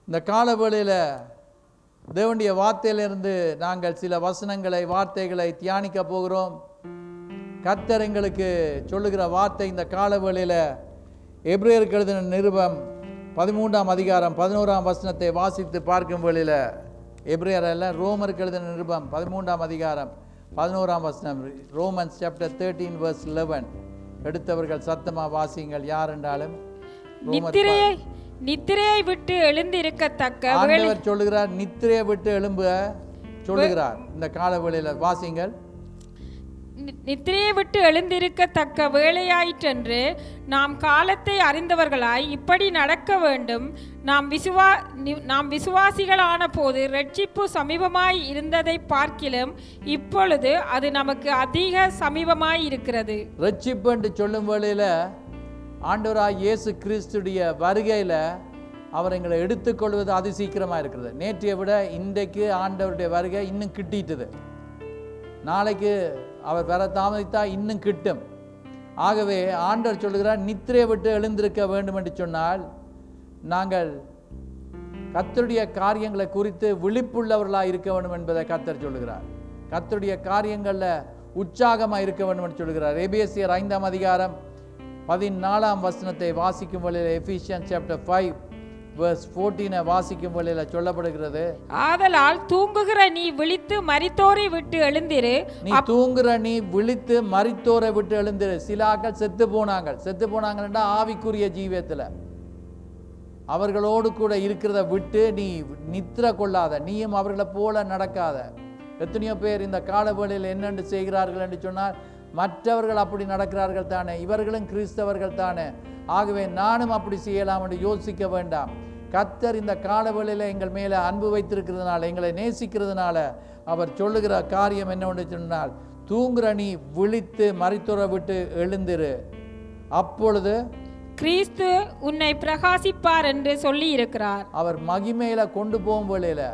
இந்த காலவேளையில் தேவனுடைய வார்த்தையிலிருந்து நாங்கள் சில வசனங்களை வார்த்தைகளை தியானிக்க போகிறோம். கர்த்தர் எங்களுக்கு சொல்லுகிற வார்த்தை இந்த காலவேளையில் எபிரேயருக்கு எழுதின நிருபம் 13ஆம் அதிகாரம் 11ஆம் வசனத்தை வாசித்து பார்க்கும் வேளையில், எபிரேயர் அல்ல, ரோமருக்கு எழுதின நிருபம் 13ஆம் அதிகாரம் 11ஆம் வசனம், ரோமன்ஸ் சாப்டர் 13 verse 11. எடுத்தவர்கள் சத்தமாக வாசியுங்கள். யார் என்றாலும் நித்திரையை விட்டு எழுந்திருக்கத்தக்க ஆண்டவர் சொல்லுகிறார், நித்திரையை விட்டு எழும்ப சொல்லுகிறார். இந்த காலவேளையில் வாசிங்கள். நித்திரையை விட்டு எழுந்திருக்கத்தக்க வேளையாயிற்றென்று நாம் காலத்தை அறிந்தவர்களாய் இப்படி நடக்க வேண்டும். நாம் விசுவாசிகளான போது ரட்சிப்பு சமீபமாய் இருந்ததை பார்க்கிலும் இப்பொழுது அது நமக்கு அதிக சமீபமாய் இருக்கிறது. ரட்சிப்பு என்று சொல்லும் வேளையில் ஆண்டவராய் இயேசு கிறிஸ்துடைய வருகையில் அவர் எங்களை எடுத்துக்கொள்வது அதி சீக்கிரமாக இருக்கிறது. நேற்றைய விட இன்றைக்கு ஆண்டவருடைய வருகை இன்னும் கிட்டிட்டுது. நாளைக்கு அவர் வர தாமதித்தா இன்னும் கிட்டும். ஆகவே ஆண்டவர் சொல்லுகிறார், நித்திரையை விட்டு எழுந்திருக்க வேண்டும் என்று சொன்னால் நாங்கள் கர்த்தருடைய காரியங்களை குறித்து விழிப்புள்ளவர்களாக இருக்க வேண்டும் என்பதை கர்த்தர் சொல்லுகிறார். கர்த்தருடைய காரியங்களில் உற்சாகமாக இருக்க வேண்டும் என்று சொல்லுகிறார். எபேசியர் 5ஆம் அதிகாரம் 14ஆம் வசனத்தை வாசிக்கும் வழியில், எபிசியன்ஸ் சாப்டர் 5 verse 14 வாசிக்கும் வழியில் சொல்லப்படுகிறது, ஆதலால் தூங்குகிற நீ விழித்து மரித்தோரை விட்டு எழுந்திரு. நீ தூங்குகிற நீ விழித்து மரித்தோரை விட்டு எழுந்திரு. சில ஆட்கள் செத்து போனாங்கன்னா ஆவிக்குரிய ஜீவியத்தில் அவர்களோடு கூட இருக்கிறத விட்டு நீ நித்திர கொள்ளாத, நீயும் அவர்களை போல நடக்காத. எத்தனையோ பேர் இந்த காலவேளையில் என்னென்று செய்கிறார்கள் என்று சொன்னால், மற்றவர்கள் அப்படி நடக்கிறார்கள் தானே, இவர்களும் கிறிஸ்தவர்கள் தானே, ஆகவே நானும் அப்படி செய்யலாம் என்று யோசிக்க வேண்டாம். கர்த்தர் இந்த காலவேளையில் எங்கள் மேலே அன்பு வைத்திருக்கிறதுனால, எங்களை நேசிக்கிறதுனால அவர் சொல்லுகிற காரியம் என்னவென்று சொன்னால், தூங்குற நீ விழித்து மரித்தோரை விட்டு எழுந்திரு, அப்பொழுது கிறிஸ்து உன்னை பிரகாசிப்பார் என்று சொல்லி இருக்கிறார். அவர் மகிமையில கொண்டு போகும் வேளையில்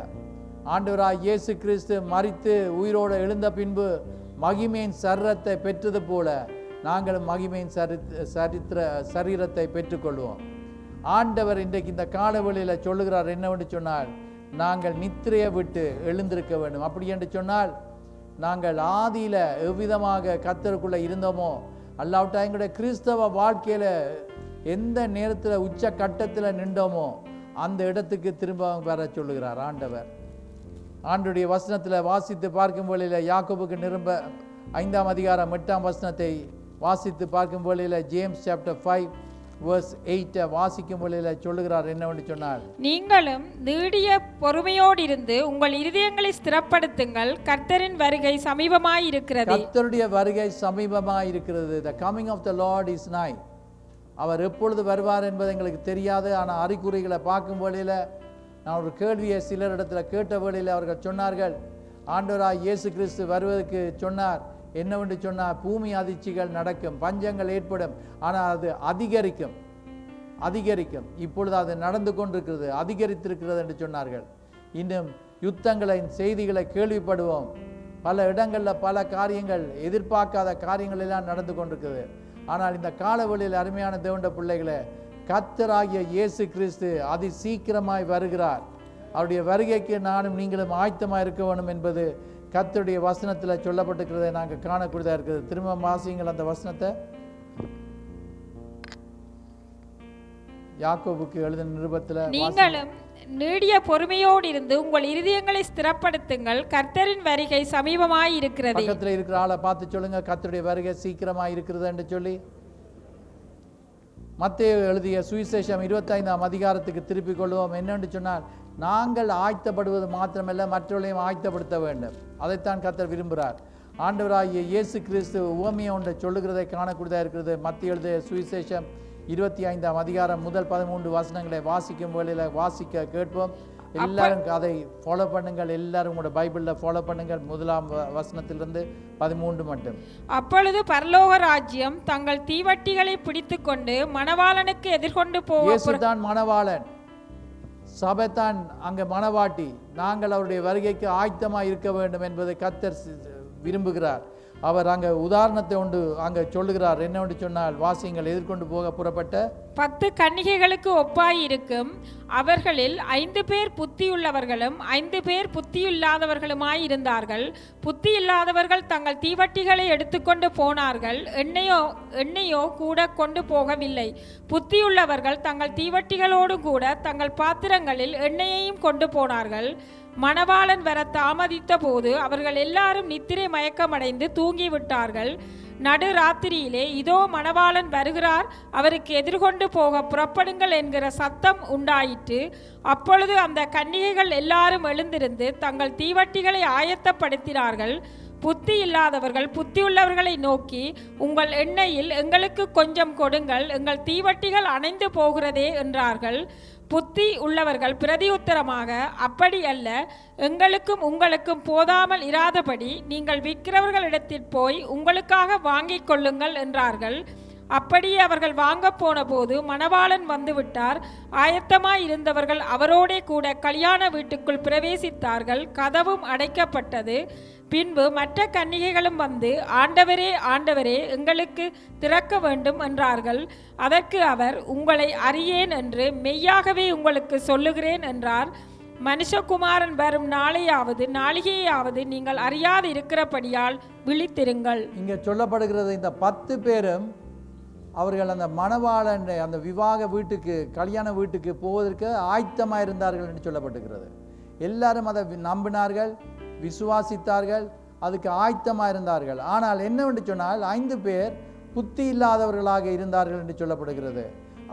ஆண்டவராய் இயேசு கிறிஸ்து மரித்து உயிரோடு எழுந்த பின்பு மகிமையின் சரீரத்தை பெற்றது போல நாங்களும் மகிமையின் சரீரத்தை பெற்றுக்கொள்வோம். ஆண்டவர் இன்றைக்கு இந்த காலவெளியில் சொல்லுகிறார் என்னவென்று சொன்னால், நாங்கள் நித்திரையை விட்டு எழுந்திருக்க வேண்டும். அப்படி என்று சொன்னால், நாங்கள் ஆதியில் எவ்விதமாக கர்த்தருக்குள்ளே இருந்தோமோ, அல்லாவிட்டா எங்களுடைய கிறிஸ்தவ வாழ்க்கையில் எந்த நேரத்தில் உச்ச கட்டத்தில் நின்றோமோ அந்த இடத்துக்கு திரும்ப வர சொல்லுகிறார் ஆண்டவர். ஆண்டுடைய வசனத்தில் வாசித்து பார்க்கும் வேளையில், யாக்கோபுக்கு நிருப 5ஆம் அதிகாரம் 8ஆம் வசனத்தை வாசித்து பார்க்கும் வேளையில், ஜேம்ஸ் சாப்டர் 5 verse 8 வாசிக்கும் வேளையில் சொல்லுகிறார் என்னவென்று சொன்னால், நீங்களும் நீடிய பொறுமையோடு இருந்து உங்கள் இருதயங்களை ஸ்திரப்படுத்துங்கள், கர்த்தரின் வருகை சமீபமாய் இருக்கிறது. கர்த்தருடைய வருகை சமீபமாய் இருக்கிறது. The coming of the Lord is nigh. அவர் எப்பொழுது வருவார் என்பது எங்களுக்கு தெரியாது. ஆனால் அறிகுறிகளை பார்க்கும் வேளையில், நான் ஒரு கேள்வியை சிலரிடத்தில் கேட்ட வேளையில் அவர்கள் சொன்னார்கள், ஆண்டவராய் இயேசு கிறிஸ்து வருவதற்கு சொன்னார். என்னவென்று சொன்னால், பூமி அதிர்ச்சிகள் நடக்கும், பஞ்சங்கள் ஏற்படும், ஆனால் அது அதிகரிக்கும். இப்பொழுது அது நடந்து கொண்டிருக்கிறது, அதிகரித்திருக்கிறது என்று சொன்னார்கள். இன்னும் யுத்தங்களின் செய்திகளை கேள்விப்படுவோம். பல இடங்களில் பல காரியங்கள், எதிர்பார்க்காத காரியங்கள் எல்லாம் நடந்து கொண்டிருக்குது. ஆனால் இந்த காலவெளியில் அருமையான தேவனுடைய பிள்ளைகளே, கர்த்தராகிய இயேசு கிறிஸ்து அதி சீக்கிரமாய் வருகிறார். அவருடைய வருகைக்கு நானும் நீங்களும் ஆயத்தமாக இருக்க வேண்டும் என்பது கர்த்தருடைய வசனத்தில் சொல்லப்பட்டிருக்கிறதை நாங்கள் காணக்கூடியதாக இருக்குது. திரும்ப வாசியுங்கள் அந்த வசனத்தை. யாக்கோபுக்கு எழுதின நிருபத்தில், நீங்களும் நீடிய பொறுமையோடு இருந்து உங்கள் இருதயங்களை ஸ்திரப்படுத்துங்கள், கர்த்தரின் வருகை சமீபமாய் இருக்கிறது. பக்கத்தில் இருக்கிற ஆளை பார்த்து சொல்லுங்க, கர்த்தருடைய வருகை சீக்கிரமாக இருக்கிறது என்று சொல்லி. மத்தேயு எழுதிய சுவிசேஷம் 25ஆம் அதிகாரத்துக்கு திருப்பிக் கொள்வோம். என்னென்று சொன்னால், நாங்கள் ஆயத்தப்படுவது மாத்திரமல்ல, மற்றவர்களையும் ஆயத்தப்படுத்த வேண்டும். அதைத்தான் கர்த்தர் விரும்புகிறார். ஆண்டவராகிய இயேசு கிறிஸ்து உவமையை ஒன்றை சொல்லுகிறதை காணக்கூடியதாக இருக்கிறது. மத்தேயு எழுதிய சுவிசேஷம் 25ஆம் அதிகாரம் முதல் 13 வசனங்களை வாசிக்கும் வேளையில் வாசிக்க கேட்போம். எல்லாரும் அதை ஃபாலோ பண்ணுங்கள். எல்லாரும் உங்களோட பைபிளில் ஃபாலோ பண்ணுங்கள். 1ஆம் வசனத்திலிருந்து 13 மட்டும். அப்பொழுது பரலோக ராஜ்யம் தங்கள் தீவட்டிகளை பிடித்து கொண்டு மணவாளனுக்கு எதிர்கொண்டு போவதான் மணவாளன், சபைத்தான் அங்கே மணவாட்டி. நாங்கள் அவருடைய வருகைக்கு ஆயத்தமாக இருக்க வேண்டும் என்பதை கர்த்தர் விரும்புகிறார். அவர் அங்கே உதாரணத்தை ஒன்று அங்கே சொல்லுகிறார். என்னவென்று சொன்னால், வாசியங்கள் எதிர்கொண்டு போக புறப்பட்ட 10 கன்னிகைகளுக்கு ஒப்பாயிருக்கும். அவர்களில் 5 பேர் புத்தியுள்ளவர்களும் 5 பேர் புத்தியில்லாதவர்களுமாயிருந்தார்கள். புத்தியில்லாதவர்கள் தங்கள் தீவட்டிகளை எடுத்துக்கொண்டு போனார்கள், எண்ணெயோ கூட கொண்டு போகவில்லை. புத்தியுள்ளவர்கள் தங்கள் தீவட்டிகளோடு கூட தங்கள் பாத்திரங்களில் எண்ணெயையும் கொண்டு போனார்கள். மணவாளன் வர தாமதித்த போது அவர்கள் எல்லாரும் நித்திரை மயக்கமடைந்து தூங்கிவிட்டார்கள். நடு ராத்திரியிலே, இதோ மணவாளன் வருகிறார், அவருக்கு எதிர்கொண்டு போக புறப்படுங்கள் என்கிற சத்தம் உண்டாயிற்று. அப்பொழுது அந்த கன்னிகைகள் எல்லாரும் எழுந்திருந்து தங்கள் தீவட்டிகளை ஆயத்தப்படுத்தினார்கள். புத்தி இல்லாதவர்கள் புத்தியுள்ளவர்களை நோக்கி, உங்கள் எண்ணெயில் எங்களுக்கு கொஞ்சம் கொடுங்கள், எங்கள் தீவட்டிகள் அணைந்து போகிறதே என்றார்கள். புத்தி உள்ளவர்கள் பிரதியுத்தரமாக, அப்படி அல்ல, எங்களுக்கும் உங்களுக்கும் போதாமல் இராதபடி நீங்கள் விற்கிறவர்களிடத்தில் போய் உங்களுக்காக வாங்கிக் கொள்ளுங்கள் என்றார்கள். அப்படியே அவர்கள் வாங்க போன போது மணவாளன் வந்துவிட்டார். ஆயத்தமாய் இருந்தவர்கள் அவரோடே கூட கல்யாண வீட்டுக்குள் பிரவேசித்தார்கள். கதவும் அடைக்கப்பட்டது. பின்பு மற்ற கன்னிகைகளும் வந்து, ஆண்டவரே, ஆண்டவரே, எங்களுக்கு திறக்க வேண்டும் என்றார்கள். அதற்கு அவர், உங்களை அறியேன் என்று மெய்யாகவே உங்களுக்கு சொல்லுகிறேன் என்றார். மனுஷகுமாரன் வரும் நாளிகையாவது நீங்கள் அறியாது இருக்கிறபடியால் விழித்திருங்கள். இங்கே சொல்லப்படுகிறது, இந்த 10 பேரும் அவர்கள் அந்த மணவாளன் அந்த விவாக வீட்டுக்கு, கல்யாண வீட்டுக்கு போவதற்கு ஆயத்தமாக இருந்தார்கள் என்று சொல்லப்பட்டிருக்கிறது. எல்லாரும் அதை நம்பினார்கள், விசுவாசித்தார்கள், அதுக்கு ஆயத்தமாக இருந்தார்கள். ஆனால் என்னவென்று சொன்னால் 5 பேர் புத்தி இல்லாதவர்களாக இருந்தார்கள் என்று சொல்லப்படுகிறது.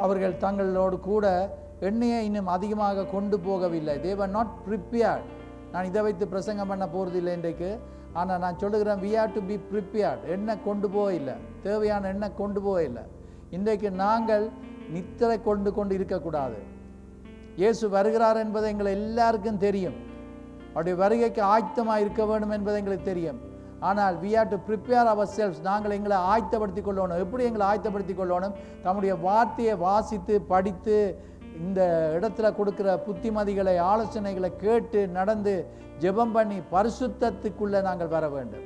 அவர்கள் தங்களோடு கூட எண்ணெயை இன்னும் அதிகமாக கொண்டு போகவில்லை. they were not prepared. நான் இதை வைத்து பிரசங்கம் பண்ண போகிறதில்லை இன்றைக்கு. ஆனால் நான் சொல்லுகிறேன், we have to be prepared. எண்ணெய் கொண்டு போக இல்லை, தேவையான எண்ணெய் கொண்டு போக இல்லை. இன்றைக்கு நாங்கள் நித்திரை கொண்டு இருக்கக்கூடாது. இயேசு வருகிறார் என்பது எங்களை எல்லாருக்கும் தெரியும். அவருடைய வருகைக்கு ஆயத்தமாக இருக்க வேண்டும் என்பது எங்களுக்கு தெரியும். ஆனால் we have to prepare ourselves. நாங்கள் எங்களை ஆயத்தப்படுத்திக் கொள்ளணும். எப்படி எங்களை ஆயத்தப்படுத்திக் கொள்ளணும்? தம்முடைய வார்த்தையை வாசித்து படித்து, இந்த இடத்துல கொடுக்குற புத்திமதிகளை, ஆலோசனைகளை கேட்டு நடந்து ஜெபம் பண்ணி பரிசுத்தத்துக்குள்ளே நாங்கள் வர வேண்டும்.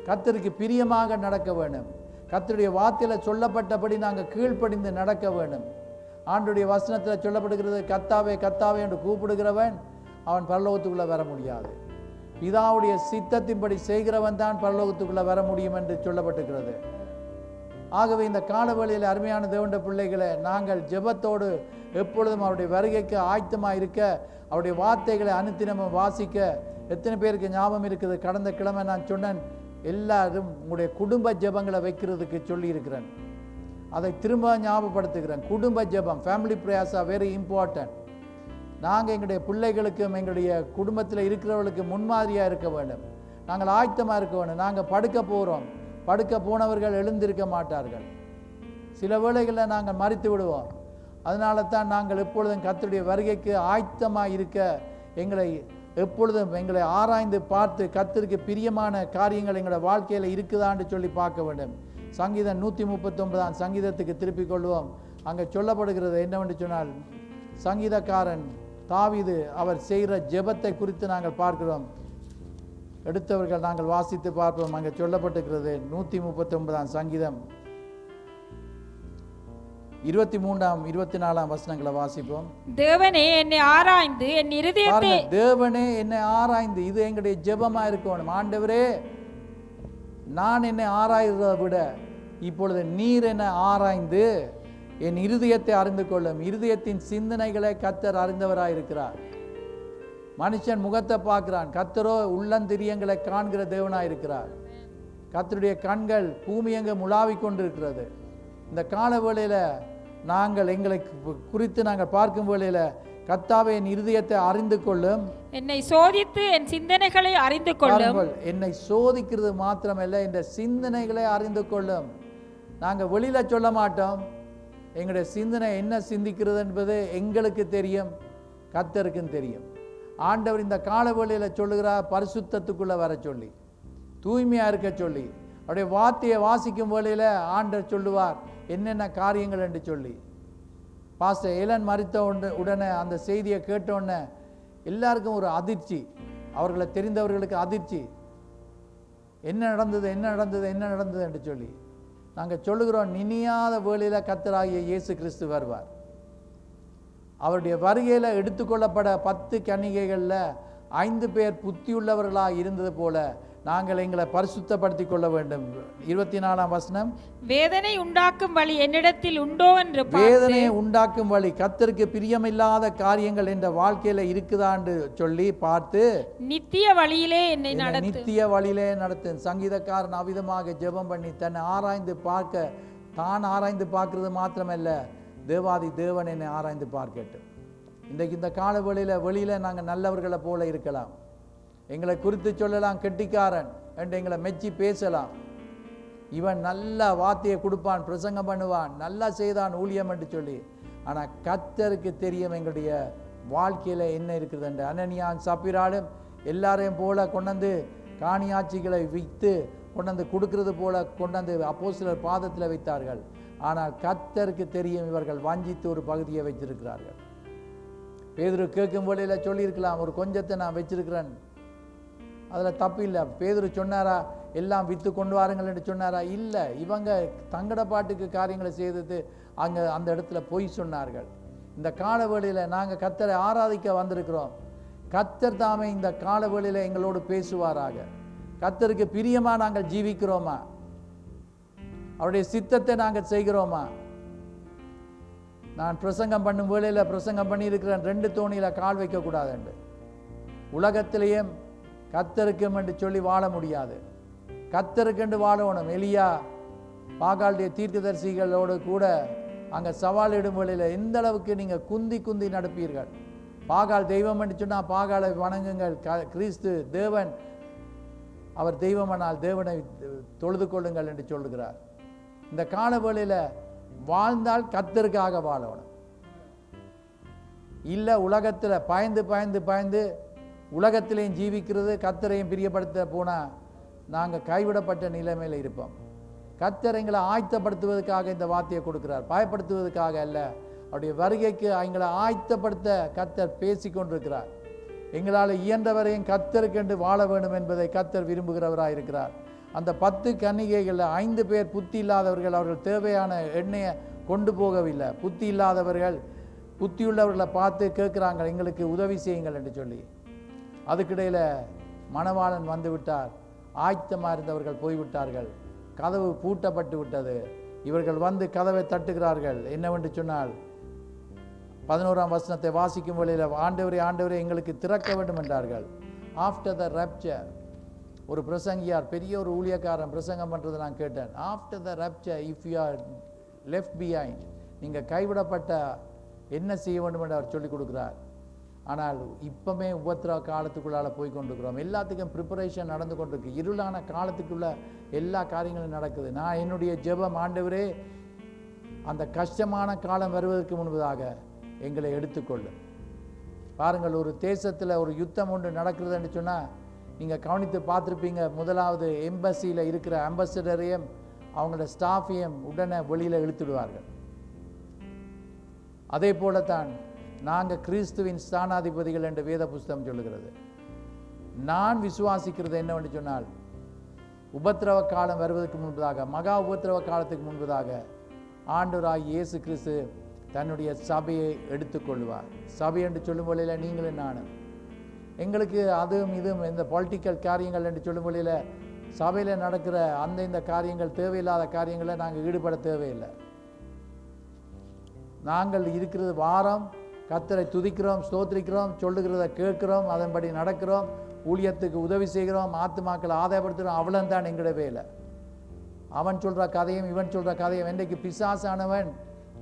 கர்த்தருக்கு பிரியமாக நடக்க வேண்டும். கர்த்தருடைய வார்த்தையில் சொல்லப்பட்டபடி நாங்கள் கீழ்ப்படிந்து நடக்க வேண்டும். ஆண்டுடைய வசனத்தில் சொல்லப்படுகிறது, கர்த்தாவே கர்த்தாவே என்று கூப்பிடுகிறவன் அவன் பரலோகத்துக்குள்ளே வர முடியாது. பிதாவுடைய சித்தத்தின்படி செய்கிறவன் தான் பரலோகத்துக்குள்ளே வர முடியும் என்று சொல்லப்பட்டிருக்கிறது. ஆகவே இந்த காலவெளியில் அருமையான தேவனுடைய பிள்ளைகளை, நாங்கள் ஜெபத்தோடு எப்பொழுதும் அவருடைய வருகைக்கு ஆயத்தமாக இருக்க, அவருடைய வார்த்தைகளை அனுதினமும் வாசிக்க. எத்தனை பேருக்கு ஞாபகம் இருக்குது? கடந்த கிழமை நான் சொன்னேன், எல்லாரும் உங்களுடைய குடும்ப ஜெபங்களை வைக்கிறதுக்கு சொல்லியிருக்கிறேன். அதை திரும்ப ஞாபகப்படுத்துகிறேன். குடும்ப ஜெபம், family prayers are very important. நாங்கள் எங்களுடைய பிள்ளைகளுக்கும் எங்களுடைய குடும்பத்தில் இருக்கிறவர்களுக்கு முன்மாதிரியாக இருக்க வேண்டும். நாங்கள் ஆயத்தமாக இருக்க வேண்டும். நாங்கள் படுக்க போகிறோம், படுக்க போனவர்கள் எழுந்திருக்க மாட்டார்கள். சில வேளைகளில் நாங்கள் மறித்து விடுவோம். அதனால தான் நாங்கள் எப்பொழுதும் கர்த்தருடைய வருகைக்கு ஆயத்தமாக இருக்க, எப்பொழுதும் எங்களை ஆராய்ந்து பார்த்து கர்த்தருக்கு பிரியமான காரியங்கள் எங்களோட வாழ்க்கையில் இருக்குதான்னு சொல்லி பார்க்க வேண்டும். சங்கீதம் 139 சங்கீதத்துக்கு திருப்பிக் கொள்வோம். அங்கே சொல்லப்படுகிறது என்னவென்று சொன்னால், சங்கீதக்காரன் தாவீது அவர் செய்கிற ஜெபத்தை குறித்து நாங்கள் பார்க்கிறோம். எடுத்தவர்கள் நாங்கள் வாசித்து பார்ப்போம். அங்கே சொல்லப்பட்டிருக்கிறது 139 சங்கீதம் 23 24 வசனங்களை வாசிப்போம். தேவனே என்னை ஆராய்ந்து என் இருதயத்தை, தேவனே என்னை ஆராய்ந்து, இது எங்களுடைய ஜெபமா இருக்கணும். ஆண்டவரே, நான் என்னை ஆராய்றதை விட இப்பொழுது நீர் என்னை ஆராய்ந்து என் இருதயத்தை அறிந்து கொள்ளும். இருதயத்தின் சிந்தனைகளை கர்த்தர் அறிந்தவராயிருக்கிறார். மனுஷன் முகத்தை பார்க்கிறான், கர்த்தரோ உள்ளந்திரியங்களை காண்கிற தேவனாயிருக்கிறார். கர்த்தருடைய கண்கள் பூமி எங்க முழாவிக் கொண்டிருக்கிறது. இந்த கால வேளையில் நாங்கள் எங்களை குறித்து நாங்கள் பார்க்கும் வேளையில், கர்த்தாவே என் இருதயத்தை அறிந்து கொள்ளும், என்னை சோதித்து என் சிந்தனைகளை அறிந்து கொள்ளும். என்னை சோதிக்கிறது மாத்திரமல்ல, இந்த சிந்தனைகளை அறிந்து கொள்ளும். நாங்கள் வெளியில சொல்ல மாட்டோம். எங்களுடைய சிந்தனை என்ன சிந்திக்கிறது என்பது எங்களுக்கு தெரியும், கர்த்தருக்கும் தெரியும். ஆண்டவர் இந்த கால வேளையில் சொல்லுகிறார், பரிசுத்தத்துக்குள்ளே வர சொல்லி, தூய்மையாக இருக்க சொல்லி. அவருடைய வார்த்தையை வாசிக்கும் வேளையில் ஆண்டவர் சொல்லுவார் என்னென்ன காரியங்கள் என்று சொல்லி. பாஸ்டர் ஏலன் மரித்த உடனே அந்த செய்தியை கேட்டோடனே எல்லாருக்கும் ஒரு அதிர்ச்சி, அவர்களை தெரிந்தவர்களுக்கு அதிர்ச்சி. என்ன நடந்தது என்று சொல்லி. நாங்கள் சொல்லுகிறோம், நினையாத வேளையில் கர்த்தராகிய இயேசு கிறிஸ்து வருவார். அவருடைய வருகையில் எடுத்துக்கொள்ளப்பட 10 கன்னிகைகளில் 5 பேர் புத்தியுள்ளவர்களாக இருந்தது போல நாங்கள் எங்களை பரிசுத்தப்படுத்தி கொள்ள வேண்டும். 24ஆம் வசனம், வேதனை உண்டாக்கும் வழி என்னிடத்தில் உண்டோ என்று வேதனையை உண்டாக்கும் வழி, கர்த்தருக்கு பிரியமில்லாத காரியங்கள் என்ற வாழ்க்கையில இருக்குதான்னு சொல்லி பார்த்து நித்திய வழியிலே என்னை நடத்து. நித்திய வழியிலே நடத்து. சங்கீதக்காரன் அவிதமாக ஜெபம் பண்ணி தன்னை ஆராய்ந்து பார்க்க, தான் ஆராய்ந்து பார்க்கறது மாத்திரமல்ல, தேவாதி தேவன் என்னை ஆராய்ந்து பார்க்கட்டும். இன்றைக்கு இந்த கால வெளியில நாங்கள் நல்லவர்களை போல இருக்கலாம், எங்களை குறித்து சொல்லலாம் கெட்டிக்காரன் என்று எங்களை மெச்சி பேசலாம், இவன் நல்ல வார்த்தையை கொடுப்பான், பிரசங்கம் பண்ணுவான், நல்லா செய்தான் ஊழியம் என்று சொல்லி. ஆனால் கர்த்தருக்கு தெரியும் எங்களுடைய வாழ்க்கையில் என்ன இருக்குது என்று. அனனியான் சப்பிராலும் எல்லாரையும் போல கொண்டாந்து காணியாட்சிகளை விற்று கொண்டாந்து கொடுக்கறது போல கொண்டாந்து அப்போஸ்தலர் பாதத்தில் வைத்தார்கள். ஆனால் கர்த்தருக்கு தெரியும் இவர்கள் வஞ்சித்து ஒரு பகுதியை வைத்திருக்கிறார்கள். பேதுரு கேட்கும் வேளையில் சொல்லியிருக்கலாம், ஒரு கொஞ்சத்தை நான் வச்சிருக்கிறேன், அதில் தப்பு இல்லை. பேதுரு சொன்னாரா எல்லாம் விற்று கொண்டு வாருங்கள் என்று சொன்னாரா? இல்லை, இவங்க தங்கட பாட்டுக்கு காரியங்களை செய்தது அங்கே அந்த இடத்துல பொய் சொன்னார்கள். இந்த கால வேளையில் நாங்கள் கர்த்தரை ஆராதிக்க வந்திருக்கிறோம். கர்த்தர் தாமே இந்த கால வேளையில் எங்களோடு பேசுவாராக. கர்த்தருக்கு பிரியமாக நாங்கள் ஜீவிக்கிறோமா? அவருடைய சித்தத்தை நாங்கள் செய்கிறோமா? நான் பிரசங்கம் பண்ணும் வேளையில் பிரசங்கம் பண்ணியிருக்கிறேன், 2 தோணியில் கால் வைக்கக்கூடாது என்று. உலகத்திலேயும் கர்த்தருக்கும் என்று சொல்லி வாழ முடியாது, கர்த்தருக்கென்று வாழணும். எலியா பாகாலுடைய தீர்க்கதரிசிகளோடு கூட அங்கே சவாலிடும் வேளையில் எந்த அளவுக்கு நீங்கள் குந்தி குந்தி நடப்பீர்கள். பாகால் தெய்வம் என்று சொன்னால் பாகாலை வணங்குங்கள், கிறிஸ்து தேவன், அவர் தெய்வமானால் தேவனை தொழுது கொள்ளுங்கள் என்று சொல்லுகிறார். இந்த கால வேளையில் வாழ்ந்தால் கர்த்தருக்காக வாழணும். இல்லை உலகத்தில் பயந்து பயந்து பயந்து உலகத்திலையும் ஜீவிக்கிறது, கர்த்தரையும் பிரியப்படுத்த போனால் நாங்கள் கைவிடப்பட்ட நிலைமையில் இருப்போம். கர்த்தர் எங்களை ஆயத்தப்படுத்துவதற்காக இந்த வார்த்தையை கொடுக்கிறார், பயப்படுத்துவதற்காக அல்ல. அவருடைய வருகைக்கு எங்களை ஆயத்தப்படுத்த கர்த்தர் பேசி கொண்டிருக்கிறார். எங்களால் இயன்றவரையும் கர்த்தருக்கென்று வாழ வேண்டும் என்பதை கர்த்தர் விரும்புகிறவராக இருக்கிறார். அந்த 10 கன்னிகைகளில் 5 பேர் புத்தி இல்லாதவர்கள். அவர்கள் தேவையான எண்ணெயை கொண்டு போகவில்லை. புத்தி இல்லாதவர்கள் புத்தியுள்ளவர்களை பார்த்து கேட்குறாங்க, எங்களுக்கு உதவி செய்யுங்கள் என்று சொல்லி. அதுக்கிடையில் மணவாளன் வந்து விட்டார், ஆயத்தமாக இருந்தவர்கள் போய்விட்டார்கள், கதவு பூட்டப்பட்டு விட்டது. இவர்கள் வந்து கதவை தட்டுகிறார்கள். என்னவென்று சொன்னால் 11ஆம் வசனத்தை வாசிக்கும் வழியில், ஆண்டவரே ஆண்டவரே எங்களுக்கு திறக்க வேண்டும் என்றார்கள். ஆஃப்டர் த ரப்சர், ஒரு பிரசங்கியார், பெரிய ஒரு ஊழியக்காரன் பிரசங்கம் பண்ணுறதை நான் கேட்டேன். After the rupture if you are left behind, நீங்கள் கைவிடப்பட்ட என்ன செய்ய வேண்டும் என்று அவர் சொல்லிக் கொடுக்குறார். ஆனால் இப்போமே உபத்திரவ காலத்துக்குள்ளால் போய் கொண்டிருக்கிறோம். எல்லாத்துக்கும் ப்ரிப்பரேஷன் நடந்து கொண்டிருக்கு. இருளான காலத்துக்குள்ள எல்லா காரியங்களும் நடக்குது. நான் என்னுடைய ஜெபம், ஆண்டவரே அந்த கஷ்டமான காலம் வருவதற்கு முன்பதாக எங்களை எடுத்துக்கொள்ளும். பாருங்கள், ஒரு தேசத்தில் ஒரு யுத்தம் ஒன்று நடக்கிறதுன்னு சொன்னால் நீங்கள் கவனித்து பார்த்துருப்பீங்க. முதலாவது எம்பசியில் இருக்கிற அம்பாசிடரையும் அவங்களோட ஸ்டாஃபையும் உடனே வெளியில் இழுத்துடுவார்கள். அதே போலத்தான் நாங்கள் கிறிஸ்துவின் ஸ்தானாதிபதிகள் என்று வேத புஸ்தகம் சொல்லுகிறது. நான் விசுவாசிக்கிறது என்னவென்று சொன்னால், உபத்திரவ காலம் வருவதற்கு முன்பதாக, மகா உபத்திரவ காலத்துக்கு முன்பதாக ஆண்டவராகிய இயேசு கிறிஸ்து தன்னுடைய சபையை எடுத்துக்கொள்வார். சபை என்று சொல்லும் வழியில் நீங்களும் நானும், எங்களுக்கு அதுவும் இதுவும் இந்த பொலிட்டிக்கல் காரியங்கள் என்று சொல்லும் வழியில் சபையில் நடக்கிற அந்த இந்த காரியங்கள், தேவையில்லாத காரியங்களை நாங்கள் ஈடுபட தேவையில்லை. நாங்கள் இருக்கிறது வாரம் கர்த்தரை துதிக்கிறோம், ஸ்தோத்திரிக்கிறோம், சொல்லுகிறத கேட்கிறோம், அதன்படி நடக்கிறோம், ஊழியத்துக்கு உதவி செய்கிறோம், ஆத்துமாக்களை ஆதாயப்படுத்துகிறோம். அவ்வளோந்தான் எங்களோட வேலை. அவன் சொல்கிற கதையும் இவன் சொல்கிற கதையும், இன்றைக்கு பிசாசானவன்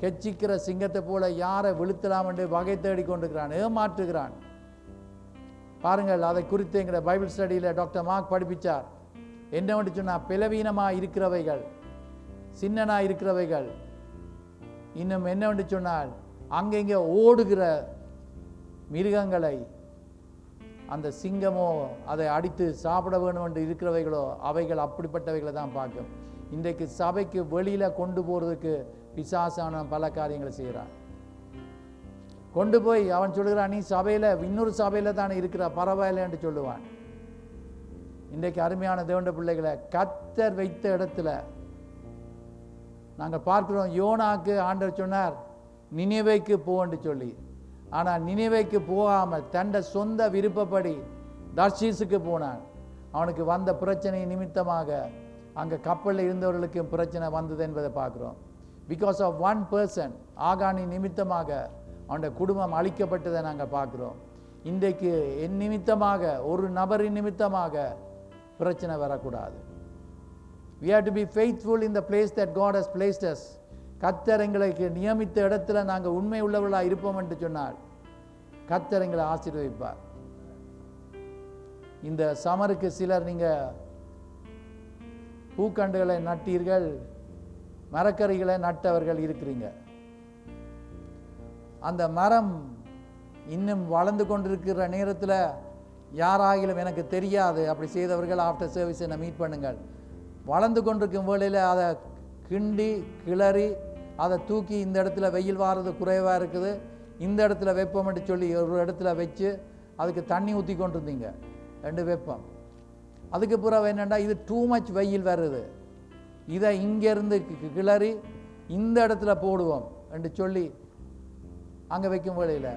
கெச்சிக்கிற சிங்கத்தை போல யாரை விழுத்தலாம் என்று வகை தேடி கொண்டிருக்கிறான், ஏமாற்றுகிறான். பாருங்கள், அதை குறித்து எங்களோட பைபிள் ஸ்டடியில் டாக்டர் மார்க் படிப்பிச்சார். என்னவென்று சொன்னால், பலவீனமாக இருக்கிறவைகள், சின்னனாக இருக்கிறவைகள், இன்னும் என்னவென்று சொன்னால் அங்கெங்கே ஓடுகிற மிருகங்களை அந்த சிங்கமோ அதை அடித்து சாப்பிட வேணும் என்று இருக்கிறவைகளோ அவைகள் அப்படிப்பட்டவைகளை தான் பார்க்கும். இன்றைக்கு சபைக்கு வெளியில் கொண்டு போகிறதுக்கு பிசாசான பல காரியங்களை செய்கிறான். கொண்டு போய் அவன் சொல்லுகிறான், நீ சபையில் இன்னொரு சபையில் தானே இருக்கிற, பரவாயில்லை என்று சொல்லுவான். இன்றைக்கு அருமையான தேவனுடைய பிள்ளைகளை, கர்த்தர் வைத்த இடத்துல நாங்கள் பார்க்கிறோம், யோனாக்கு ஆண்டவர் சொன்னார் நினிவேக்கு போன்னு சொல்லி. ஆனால் நினிவேக்கு போகாமல் தண்ட சொந்த விருப்பப்படி தர்ஷீஸுக்கு போனான். அவனுக்கு வந்த பிரச்சனை நிமித்தமாக அங்கே கப்பலில் இருந்தவர்களுக்கு பிரச்சனை வந்தது என்பதை பார்க்குறோம். பிகாஸ் ஆஃப் ஒன் பர்சன், ஆகானி நிமித்தமாக அவனுடைய குடும்பம் அழிக்கப்பட்டதை நாங்கள் பார்க்குறோம். இன்றைக்கு என் நிமித்தமாக, ஒரு நபரின் நிமித்தமாக பிரச்சனை வரக்கூடாது. We have to be faithful in the place that God has placed us. கர்த்தர் எங்களுக்கு நியமித்த இடத்துல நாங்கள் உண்மை உள்ளவர்களாக இருப்போம் என்று சொன்னால் கர்த்தர் எங்களை ஆசீர்வதிப்பார். இந்த சமருக்கு சிலர் நீங்கள் பூக்கண்டுகளை நட்டீர்கள், மரக்கறிகளை நட்டவர்கள் இருக்கிறீங்க. அந்த மரம் இன்னும் வளர்ந்து கொண்டிருக்கிற நேரத்தில் யாராகிலும் எனக்கு தெரியாது அப்படி செய்தவர்கள் ஆஃப்டர் சர்வீஸ் என்னை மீட் பண்ணுங்கள். வளர்ந்து கொண்டிருக்கும் வேளையில் அதை கிண்டி கிளறி அதை தூக்கி இந்த இடத்துல வெயில் வாரது குறைவாக இருக்குது, இந்த இடத்துல வெப்பம்னு சொல்லி ஒரு இடத்துல வச்சு அதுக்கு தண்ணி ஊற்றி கொண்டிருந்தீங்க, 2 வெப்பம். அதுக்கு பிறகு என்னென்னா இது டூ மச் வெயில் வருது, இதை இங்கேருந்து கிளறி இந்த இடத்துல போடுவோம் என்று சொல்லி அங்கே வைக்கும் வேளையில்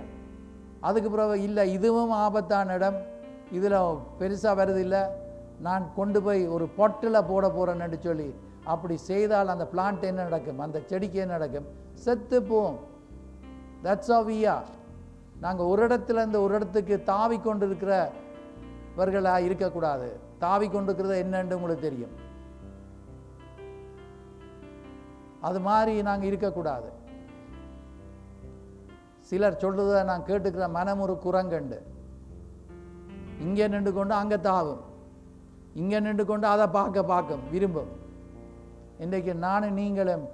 அதுக்கு பிறகு இல்லை இதுவும் ஆபத்தான இடம், இதில் பெருசாக வருது இல்லை, நான் கொண்டு போய் ஒரு பொட்டில் போட போகிறேன்னு சொல்லி அப்படி செய்தால் அந்த பிளான்ட் என்ன நடக்கும், அந்த செடிக்கு என்ன நடக்கும், செத்து போவோம். தட்ஸ் ஆஃப் வியா. நாங்கள் ஒரு இடத்துல இருந்து ஒரு இடத்துக்கு தாவி கொண்டு இருக்கிறவர்களாக இருக்கக்கூடாது. தாவி கொண்டிருக்கிறது என்னன்னு உங்களுக்கு தெரியும். அது மாதிரி நாங்கள் இருக்கக்கூடாது. சிலர் சொல்றதை நான் கேட்டுக்கிற மனம் ஒரு குரங்கண்டு, இங்கே நின்று கொண்டு அங்கே தாவும், இங்கே நின்று கொண்டு அதை பார்க்கும் விரும்பும். இன்றைக்கு நானும் நீங்களும்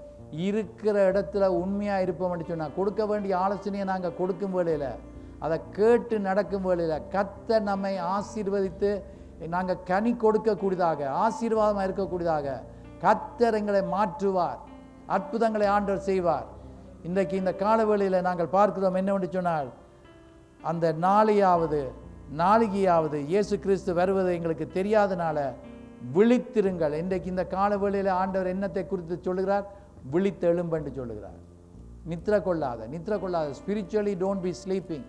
இருக்கிற இடத்துல உண்மையாக இருப்போம்னு சொன்னால் கொடுக்க வேண்டிய ஆலோசனையை நாங்கள் கொடுக்கும் வேளையில் அதை கேட்டு நடக்கும் வேளையில் கர்த்தர் நம்மை ஆசீர்வதித்து நாங்கள் கனி கொடுக்கக்கூடியதாக, ஆசீர்வாதமாக இருக்கக்கூடியதாக கர்த்தர் எங்களை மாற்றுவார், அற்புதங்களை ஆண்டவர் செய்வார். இன்றைக்கு இந்த காலவேளையில் நாங்கள் பார்க்கிறோம் என்னவென்று சொன்னால் அந்த நாளிகையாவது இயேசு கிறிஸ்து வருவது எங்களுக்கு தெரியாதனால விழித்திருங்கள். இன்றைக்கு இந்த காலவேளையில் ஆண்டவர் என்னத்தை குறித்து சொல்லுகிறார், விழித்து எழும்பென்று சொல்லுகிறார். நித்திர கொள்ளாத ஸ்பிரிச்சுவலி டோன்ட் பி ஸ்லீப்பிங்.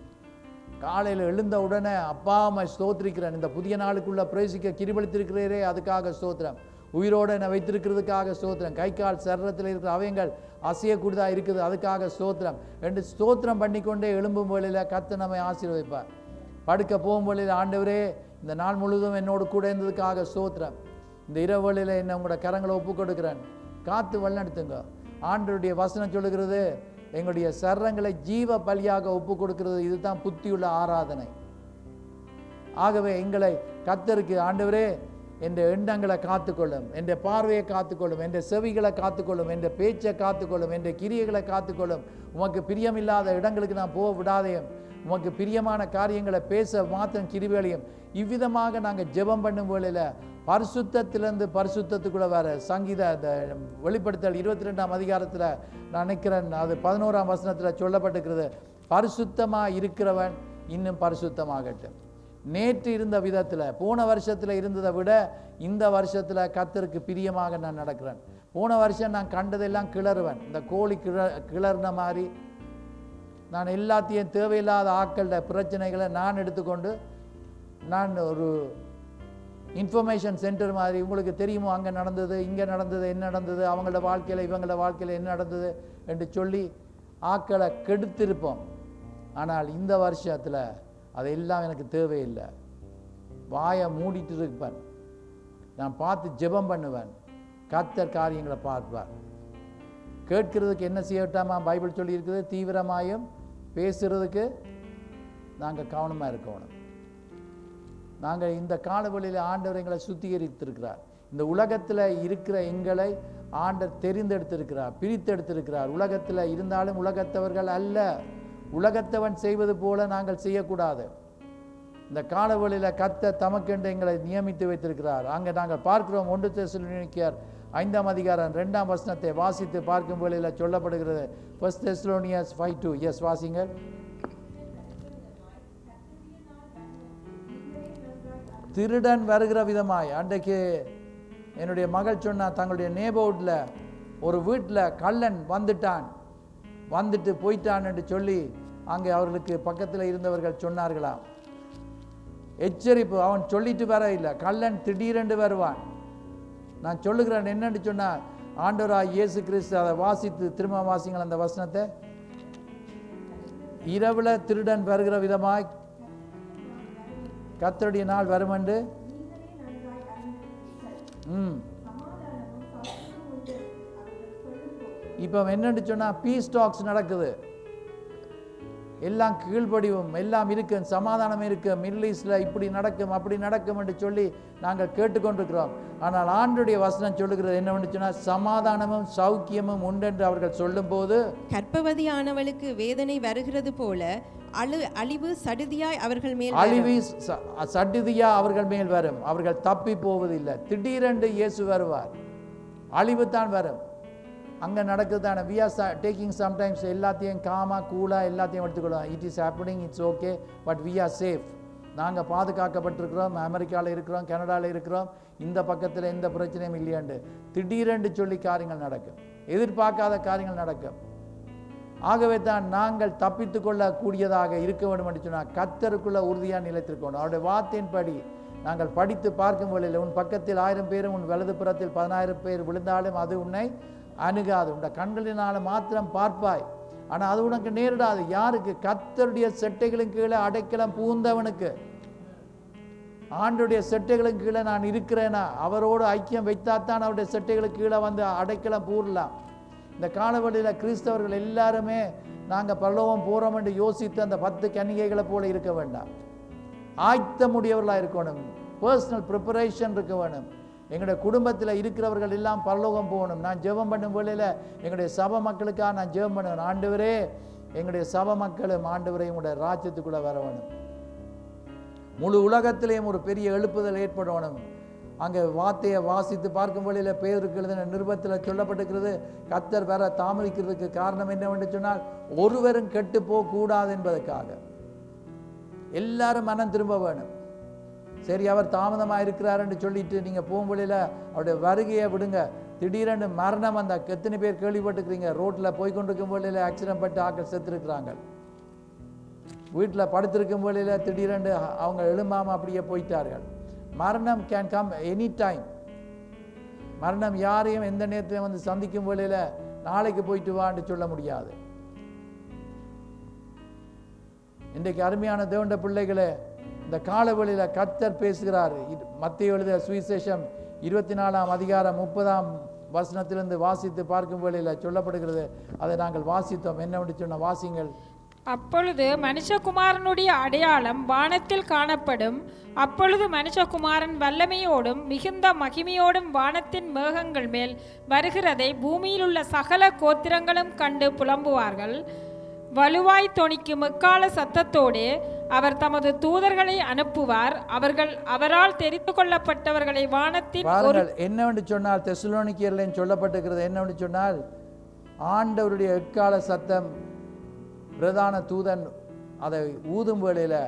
காலையில் எழுந்த உடனே அப்பா அம்மா ஸ்தோத்திரிக்கிறேன், இந்த புதிய நாளுக்குள்ள பிரவேசிக்க கிருபளித்திருக்கிறீரே அதுக்காக ஸ்தோத்திரம், உயிரோடு என்னை வைத்திருக்கிறதுக்காக ஸ்தோத்திரம், கை கால் சரீரத்தில் இருக்கிற அவயங்கள் அசையக்கூடியதாக இருக்குது அதுக்காக ஸ்தோத்திரம் என்று ஸ்தோத்திரம் பண்ணிக்கொண்டே எழும்பும் வேளையில் கர்த்தர் நம்மை ஆசீர்வதிப்பார். படுக்க போகும் வேளையில் ஆண்டவரே இந்த நாள் முழுவதும் என்னோடு கூட இருந்ததுக்காக ஸ்தோத்திரம், இந்த இரவு வேளையில் என்னை உங்களோட கரங்களை ஒப்பு கொடுக்குறேன், காத்து வழிநடத்துங்க. ஆண்டவருடைய வசனம் சொல்லுகிறது எங்களுடைய சரங்களை ஜீவ பலியாக ஒப்பு கொடுக்கிறது, இதுதான் புத்தியுள்ள ஆராதனை. ஆகவே எங்களை கர்த்தருக்கு ஆண்டவரே என் எண்ணங்களை காத்துக்கொள்ளும், என் பார்வையை காத்துக்கொள்ளும், என் செவிகளை காத்துக்கொள்ளும், என் பேச்சை காத்துக்கொள்ளும், என் கிரியைகளை காத்துக்கொள்ளும். உமக்கு பிரியமில்லாத இடங்களுக்கு நான் போக விடாதையும், உமக்கு பிரியமான காரியங்களை பேச மாத்திரம் கிருபைகளையும். இவ்விதமாக நாங்கள் ஜெபம் பண்ணும் வேளையில் பரிசுத்தத்திலிருந்து பரிசுத்தத்துக்குள்ளே வர சங்கீத வெளிப்படுத்தல் 22ஆம் அதிகாரத்தில் நான் நினைக்கிறேன், அது 11ஆம் வசனத்தில் சொல்லப்பட்டிருக்கிறது, பரிசுத்தமாக இருக்கிறவன் இன்னும் பரிசுத்தமாகட்டும். நேற்று இருந்த விதத்தில் போன வருஷத்தில் இருந்ததை விட இந்த வருஷத்தில் கர்த்தருக்கு பிரியமாக நான் நடக்கிறேன். போன வருஷம் நான் கண்டதெல்லாம் கிளறுவேன், இந்த கோழி கிளறின மாதிரி நான் எல்லாத்தையும் தேவையில்லாத ஆட்கள பிரச்சனைகளை நான் எடுத்துக்கொண்டு நான் ஒரு இன்ஃபர்மேஷன் சென்டர் மாதிரி, உங்களுக்கு தெரியுமோ அங்கே நடந்தது இங்கே நடந்தது என்ன நடந்தது, அவங்களோட வாழ்க்கையில் இவங்களோட வாழ்க்கையில் என்ன நடந்தது என்று சொல்லி ஆட்களை கெடுத்திருப்போம். ஆனால் இந்த வருஷத்தில் அதெல்லாம் எனக்கு தேவையில்லை. வாயை மூடிட்டு இருப்பேன், நான் பார்த்து ஜெபம் பண்ணுவேன், கர்த்தர் காரியங்களை பார்ப்பார். கேட்கிறதுக்கு என்ன செய்யட்டாமா பைபிள் சொல்லியிருக்குது, தீவிரமாயும் பேசுறதுக்கு நாங்கள் கவனமாக இருக்கணும். நாங்கள் இந்த காலவெளியில் ஆண்டவர் எங்களை சுத்திகரித்திருக்கிறார். இந்த உலகத்தில் இருக்கிற எங்களை ஆண்டவர் தெரிந்தெடுத்திருக்கிறார், பிரித்தெடுத்திருக்கிறார். உலகத்தில் இருந்தாலும் உலகத்தவர்கள் அல்ல, உலகத்தவன் செய்வது போல நாங்கள் செய்யக்கூடாது. இந்த காலவெளியில் கர்த்தர் தமக்கென்று எங்களை நியமித்து வைத்திருக்கிறார். அங்கே நாங்கள் பார்க்கிறோம் 1 தெசலோனிக்கேயர் 5ஆம் அதிகாரம் 2ஆம் வசனத்தை வாசித்து பார்க்கும் வேளையில் சொல்லப்படுகிறது. 1 தெசலோனியஸ் 5:2. எஸ், வாசிங்கள். திருடன் வருகிற விதமாய், அன்றைக்கு என்னுடைய மகள் சொன்னா தங்களுடைய நேபவுட்டில் ஒரு வீட்டில் கள்ளன் வந்துட்டு போயிட்டான் என்று சொல்லி அங்கே அவர்களுக்கு பக்கத்தில் இருந்தவர்கள் சொன்னார்களாம். எச்சரிப்பு, அவன் சொல்லிட்டு வர இல்லை, கள்ளன் திடீரென்று வருவான். நான் சொல்லுகிறேன் என்னன்னு சொன்னால், ஆண்டவராய் இயேசு கிறிஸ்து அதை வாசித்து திரும்ப வாசிங்கள் அந்த வசனத்தை. இரவுல திருடன் வருகிற விதமாய் கர்த்தருடைய நாள் வரும் என்று இப்போ என்னன்னு சொன்னால் பீஸ் டாக்ஸ் நடக்குது. எல்லாம் கீழ்ப்படிவும் எல்லாம் இருக்கு, சமாதானம் இருக்கு, மிடில் ஈஸ்டில் இப்படி நடக்கும் அப்படி நடக்கும் என்று சொல்லி நாங்கள் கேட்டுக்கொண்டிருக்கிறோம். ஆனால் ஆண்டவருடைய வசனம் சொல்லுகிறது என்னவென்று சொன்னால், சமாதானமும் சௌக்கியமும் உண்டென்று அவர்கள் சொல்லும் போது, கர்ப்பவதியானவளுக்கு வேதனை வருகிறது போல அழிவு சடுதியாய் அவர்கள் மேல் வரும். அவர்கள் தப்பி போவதில்லை. திடீரென்று இயேசு வருவார், அழிவு தான் வரும். அங்கே நடக்குதான we are taking sometimes எல்லாத்தையும் கூலாக எல்லாத்தையும் எடுத்துக்கொள்ளும். It is happening, it's okay, but we are safe. நாங்கள் பாதுகாக்கப்பட்டிருக்கிறோம், அமெரிக்காவில் இருக்கிறோம், கனடாவில் இருக்கிறோம், இந்த பக்கத்தில் எந்த பிரச்சனையும் இல்லையாண்டு திடீரென்று சொல்லி காரியங்கள் நடக்கும், எதிர்பார்க்காத காரியங்கள் நடக்கும். ஆகவே தான் நாங்கள் தப்பித்து கொள்ளக்கூடியதாக இருக்க வேண்டும் என்று சொன்னால் கர்த்தருக்குள்ள உறுதியாக நிலைத்திருக்கணும். அவருடைய வார்த்தையின்படி நாங்கள் படித்து பார்க்கும் வேளையில் உன் பக்கத்தில் 1000 பேரும் உன் வலது புறத்தில் 10,000 பேர் விழுந்தாலும் அது உன்னை அணுகாது. உன் கண்களினால மாத்திரம் பார்ப்பாய், ஆனால் அது உனக்கு நேரிடாது. யாருக்கு? கர்த்தருடைய செட்டைகளின் கீழே அடைக்கலம் பூந்தவனுக்கு. ஆண்டுடைய செட்டைகளுக்கு கீழே நான் இருக்கிறேனா, அவரோடு ஐக்கியம் வைத்தாத்தான் அவருடைய செட்டைகளுக்கு கீழே வந்து அடைக்கலம் பூரலாம். இந்த காலவெளியில் கிறிஸ்தவர்கள் எல்லாருமே நாங்கள் பரலோகம் போகிறோம் என்று யோசித்து அந்த 10 கன்னிகைகளை போல இருக்க வேண்டாம். ஆயத்தமுடையவர்களாக இருக்கணும், பர்சனல் ப்ரிப்பரேஷன் இருக்க வேணும். எங்களுடைய குடும்பத்தில் இருக்கிறவர்கள் எல்லாம் பரலோகம் போகணும். நான் ஜெபம் பண்ணும் வேளையில் எங்களுடைய சபை மக்களுக்காக நான் ஜெபம் பண்ணுவேன். ஆண்டவரே, எங்களுடைய சபை மக்களும் ஆண்டவரே உங்களுடைய ராஜ்யத்துக்குள்ளே வர வேணும். முழு உலகத்திலேயும் ஒரு பெரிய எழுப்புதல் ஏற்படணும். அங்கே வார்த்தையை வாசித்து பார்க்கும் வேளையில் பேருக்கு எழுதின நிருபத்தில் சொல்லப்பட்டிருக்கிறது, கர்த்தர் வர தாமதிக்கிறதுக்கு காரணம் என்னவென்று சொன்னால், ஒருவரும் கெட்டு போகக்கூடாது என்பதற்காக. எல்லாரும் மனம் திரும்ப வேணும். சரி, அவர் தாமதமாக இருக்கிறார் என்று சொல்லிட்டு நீங்கள் போகும்பொழியில் அவருடைய வருகையை விடுங்க. திடீரென்று மரணம் அந்த எத்தனை பேர் கேள்விப்பட்டுக்கிறீங்க? ரோட்டில் போய்கொண்டிருக்கும் பொழுதில் ஆக்சிடென்ட் பட்டு ஆக்கள் செத்துருக்குறாங்க. வீட்டில் படுத்திருக்கும் பொழுதில் திடீரென்று அவங்க எழும்பாமல் அப்படியே போயிட்டார்கள். மரணம் கேன் கம் எனி டைம். மரணம் யாரையும் எந்த நேரத்திலையும் வந்து சந்திக்கும் பொழுதில் நாளைக்கு போயிட்டு வான்னு சொல்ல முடியாது. இன்றைக்கு அருமையான தேவனுடைய பிள்ளைகளே, இந்த காலவெளியில் கர்த்தர் பேசுகிறார். மத்தேயு எழுதிய சுவிசேஷம் 24ஆம் அதிகாரம் 30ஆம் வசனத்திலிருந்து வாசித்து பார்க்கும் வேளையில் சொல்லப்படுகிறது. அதை நாங்கள் வாசித்தோம். என்னவென்று சொன்ன வாசிங்கள். அப்பொழுது மனுஷகுமாரனுடைய அடையாளம் வானத்தில் காணப்படும். அப்பொழுது மனுஷகுமாரன் வல்லமையோடும் மிகுந்த மகிமையோடும் வானத்தின் மேகங்கள் மேல் வருகிறதை பூமியில் உள்ள சகல கோத்திரங்களும் கண்டு புலம்புவார்கள். வலுவாய் தொனிக்கும் எக்கால சத்தத்தோடே அவர் தமது தூதர்களை அனுப்புவார். அவர்கள் அவரால் தெரிந்து கொள்ளப்பட்டவர்களை வானத்தின் என்னவென்று சொன்னால், தெசலோனிக்கேயரில் சொல்லப்பட்டிருக்கிறது என்னவென்று சொன்னால், ஆண்டவருடைய எக்கால சத்தம் பிரதான தூதன் அதை ஊதும் வேளையில்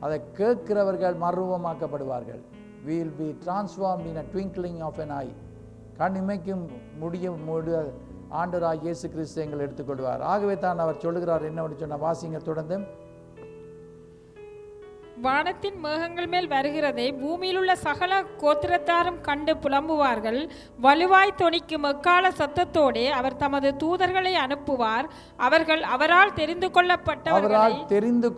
அதை கேட்கிறவர்கள் மறுரூபமாக்கப்படுவார்கள். we will be transformed in a twinkling of an eye. கண் இமைக்கும் முடியும் ஆண்டவராகிய இயேசு கிறிஸ்து எங்களை எடுத்துக்கொள்வார். ஆகவே தான் அவர் சொல்லுகிறார் என்னவென்று சொன்ன வாசிங்க தொடர்ந்து. வானத்தின் மேகங்கள் மேல் வருகிறதை பூமியில் உள்ள சகல கோத்திரத்தாரும் கண்டு புலம்புவார்கள். வலுவாய் தொனிக்கும் எக்கால சத்தத்தோடே அவர் தமது தூதர்களை அனுப்புவார். அவர்கள் அவரால் தெரிந்து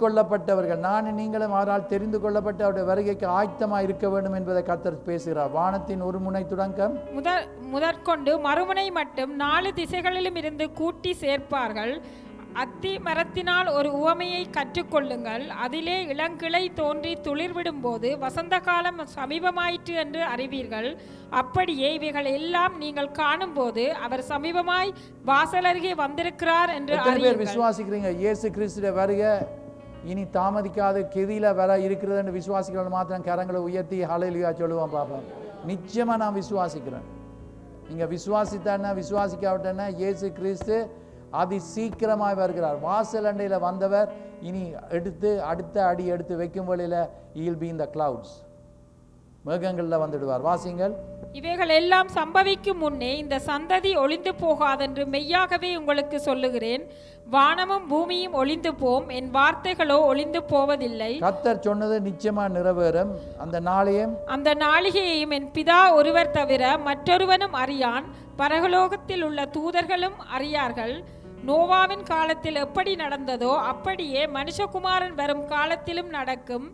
கொள்ளப்பட்டவர்கள் நான் நீங்களும் அவரால் தெரிந்து கொள்ளப்பட்ட அவருடைய வருகைக்கு ஆயத்தமாக இருக்க வேண்டும் என்பதை கர்த்தர் பேசுகிறார். வானத்தின் ஒரு முனை தொடக்கம் முதற்கொண்டு மறுமுனை மட்டும் 4 திசைகளிலும் இருந்து கூட்டி சேர்ப்பார்கள். அத்தி மரத்தினால் ஒரு உவமையை கற்றுக்கொள்ளுங்கள். அதிலே இளங்கிளை தோன்றி துளிர்விடும் போது வசந்த காலம் சமீபமாயிற்று என்று அறிவீர்கள். அப்படியே இவைகள் எல்லாம் நீங்கள் காணும் போது அவர் சமீபமாய் வாசல் அருகே வந்திருக்கிறார் என்று அறிவீர்கள். விசுவாசிக்கிறீங்க இயேசு கிறிஸ்துவின் வருகை இனி தாமதிக்காது கெதியில வர இருக்கிறது என்று விசுவாசிக்கிறவங்க மாத்திரம் கரங்களை உயர்த்தி ஹல்லேலூயா சொல்லுவோம். பாப்பா, நிச்சயமா நான் விசுவாசிக்கிறேன். நீங்க விசுவாசித்தான விசுவாசிக்காவிட்டன இயேசு கிறிஸ்து அதி சீக்கிரமாய் வருகிறார். வாசல் அண்டையில் வந்தவர் இனி அடுத்த அடி எடுத்து வைக்கும் வழியில் he will be in the clouds. மேகங்களில் வந்துடுவார். வாசிங்கள். இவைகள் எல்லாம் சம்பவிக்கும் முன்னே இந்த சந்ததி ஒளிந்து போகாதென்று மெய்யாகவே உங்களுக்கு சொல்லுகிறேன். வானமும் பூமியும் ஒளிந்து போம், என் வார்த்தைகளோ ஒளிந்து போவதில்லை. கர்த்தர் சொன்னது நிச்சயமா நிறைவேறும். அந்த நாளிகையையும் என் பிதா ஒருவர் தவிர மற்றொருவனும் அறியான், பரலோகத்தில் உள்ள தூதர்களும் அறியார்கள். நோவாவின் காலத்தில் எப்படி நடந்ததோ அப்படியே மனுஷகுமாரன் வரும் காலத்திலும் நடக்கும்.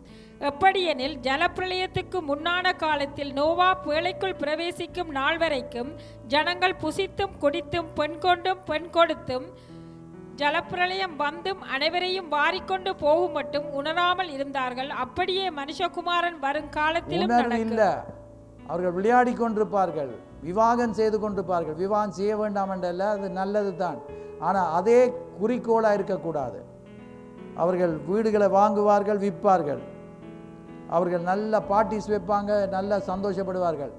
எப்படியெனில் ஜலப்பிரளயத்துக்கு முன்னான காலத்தில் நோவா பேழைக்குள் பிரவேசிக்கும் நாள் வரைக்கும் ஜனங்கள் புசித்தும் குடித்தும் பெண் கொண்டும் பெண் கொடுத்தும் ஜலப்பிரளயம் வந்தும் அனைவரையும் வாரிக்கொண்டு போகும் மட்டும் உணராமல் இருந்தார்கள். அப்படியே மனுஷகுமாரன் வரும் காலத்திலும் நடக்கும். அவர்கள் விளையாடி கொண்டிருப்பார்கள், விவாகம் செய்து கொண்டிருப்பார்கள். விவாகம் செய்ய வேண்டாம் என்றல்ல, அது நல்லது தான். ஆனால் அதே குறிக்கோளாக இருக்கக்கூடாது. அவர்கள் வீடுகளை வாங்குவார்கள், விற்பார்கள். அவர்கள் நல்ல பார்ட்டிஸ் வைப்பாங்க, நல்லா சந்தோஷப்படுவார்கள்.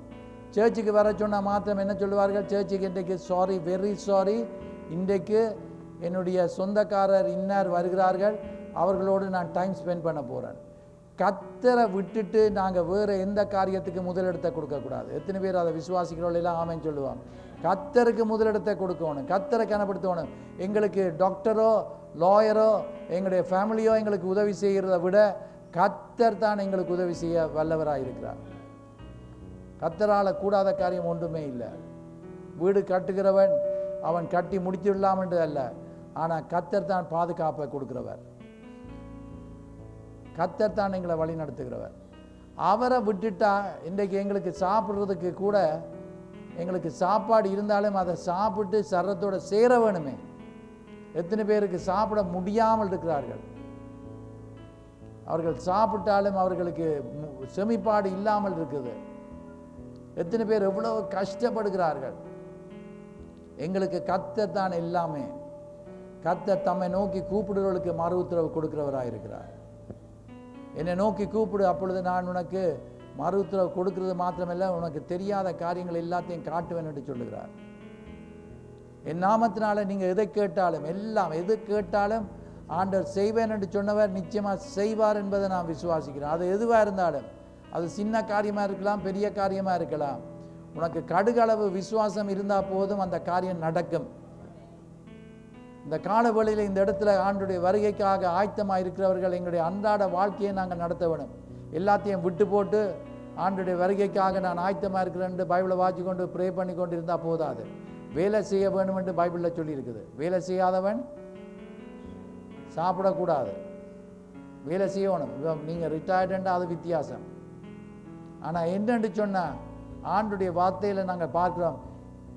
சர்ச்சுக்கு வர சொன்னால் மாத்திரம் என்ன சொல்லுவார்கள்? சர்ச்சுக்கு இன்றைக்கு சாரி, வெரி சாரி, இன்றைக்கு என்னுடைய சொந்தக்காரர் இன்னார் வருகிறார்கள், அவர்களோடு நான் டைம் ஸ்பெண்ட் பண்ண போகிறேன். கர்த்தரை விட்டுட்டு நாங்கள் வேறு எந்த காரியத்துக்கு முதலிடத்தை கொடுக்கக்கூடாது. எத்தனை பேர் அதை விசுவாசிக்கிறவர்கள் எல்லாம் ஆமென் சொல்லுவாங்க. கர்த்தருக்கு முதலிடத்தை கொடுக்கணும், கர்த்தரை கனப்படுத்தணும். எங்களுக்கு டாக்டரோ லாயரோ எங்களுடைய ஃபேமிலியோ எங்களுக்கு உதவி செய்கிறத விட கர்த்தர் தான் எங்களுக்கு உதவி செய்ய வல்லவராக இருக்கிறார். கர்த்தரால் கூடாத காரியம் ஒன்றுமே இல்லை. வீடு கட்டுகிறவன் அவன் கட்டி முடித்து விடலாம் என்று அல்ல, ஆனால் கர்த்தர் தான் பாதுகாப்பை கொடுக்கிறவர். கர்த்தர் தான் எங்களை வழி நடத்துகிறவர். அவரை விட்டுட்டா இன்றைக்கு எங்களுக்கு சாப்பிட்றதுக்கு கூட, எங்களுக்கு சாப்பாடு இருந்தாலும் அதை சாப்பிட்டு சரத்தோட சேர வேணுமே. எத்தனை பேருக்கு சாப்பிட முடியாமல் இருக்கிறார்கள்? அவர்கள் சாப்பிட்டாலும் அவர்களுக்கு செமிப்பாடு இல்லாமல் இருக்குது. எத்தனை பேர் எவ்வளவு கஷ்டப்படுகிறார்கள்? எங்களுக்கு கர்த்தர் தான் எல்லாமே. கர்த்தர் தம்மை நோக்கி கூப்பிடுறவர்களுக்கு மறு உத்தரவு கொடுக்கிறவராக இருக்கிறார். என்னை நோக்கி கூப்பிடு, அப்பொழுது நான் உனக்கு மறு உத்தரவு கொடுக்கிறது மாத்திரமல்ல, உனக்கு தெரியாத காரியங்கள் எல்லாத்தையும் காட்டுவேன் என்று சொல்லுகிறார். என் நாமத்தினால நீங்கள் எதை கேட்டாலும், எல்லாம் எது கேட்டாலும் ஆண்டவர் செய்வேன் என்று சொன்னவர் நிச்சயமாக செய்வார் என்பதை நான் விசுவாசிக்கிறேன். அது எதுவாக இருந்தாலும், அது சின்ன காரியமாக இருக்கலாம், பெரிய காரியமாக இருக்கலாம். உனக்கு கடுகளவு விசுவாசம் இருந்தால் போதும், அந்த காரியம் நடக்கும். இந்த காலவெளியில் இந்த இடத்துல ஆண்டுடைய வருகைக்காக ஆயத்தமாக இருக்கிறவர்கள் எங்களுடைய அன்றாட வாழ்க்கையை நாங்கள் நடத்த வேணும். எல்லாத்தையும் விட்டு போட்டு ஆண்டுடைய வருகைக்காக நான் ஆயத்தமாக இருக்கிறேன் பைபிளை வாசி கொண்டு ப்ரே பண்ணி கொண்டு இருந்தால் போதாது. வேலை செய்ய வேணும் என்று பைபிளில் சொல்லியிருக்குது. வேலை செய்யாதவன் சாப்பிடக்கூடாது, வேலை செய்யணும். நீங்கள் ரிட்டையர்டுன்னா அது வித்தியாசம். ஆனால் என்னென்று சொன்னால் ஆண்டுடைய வார்த்தையில் நாங்கள் பார்க்குறோம்,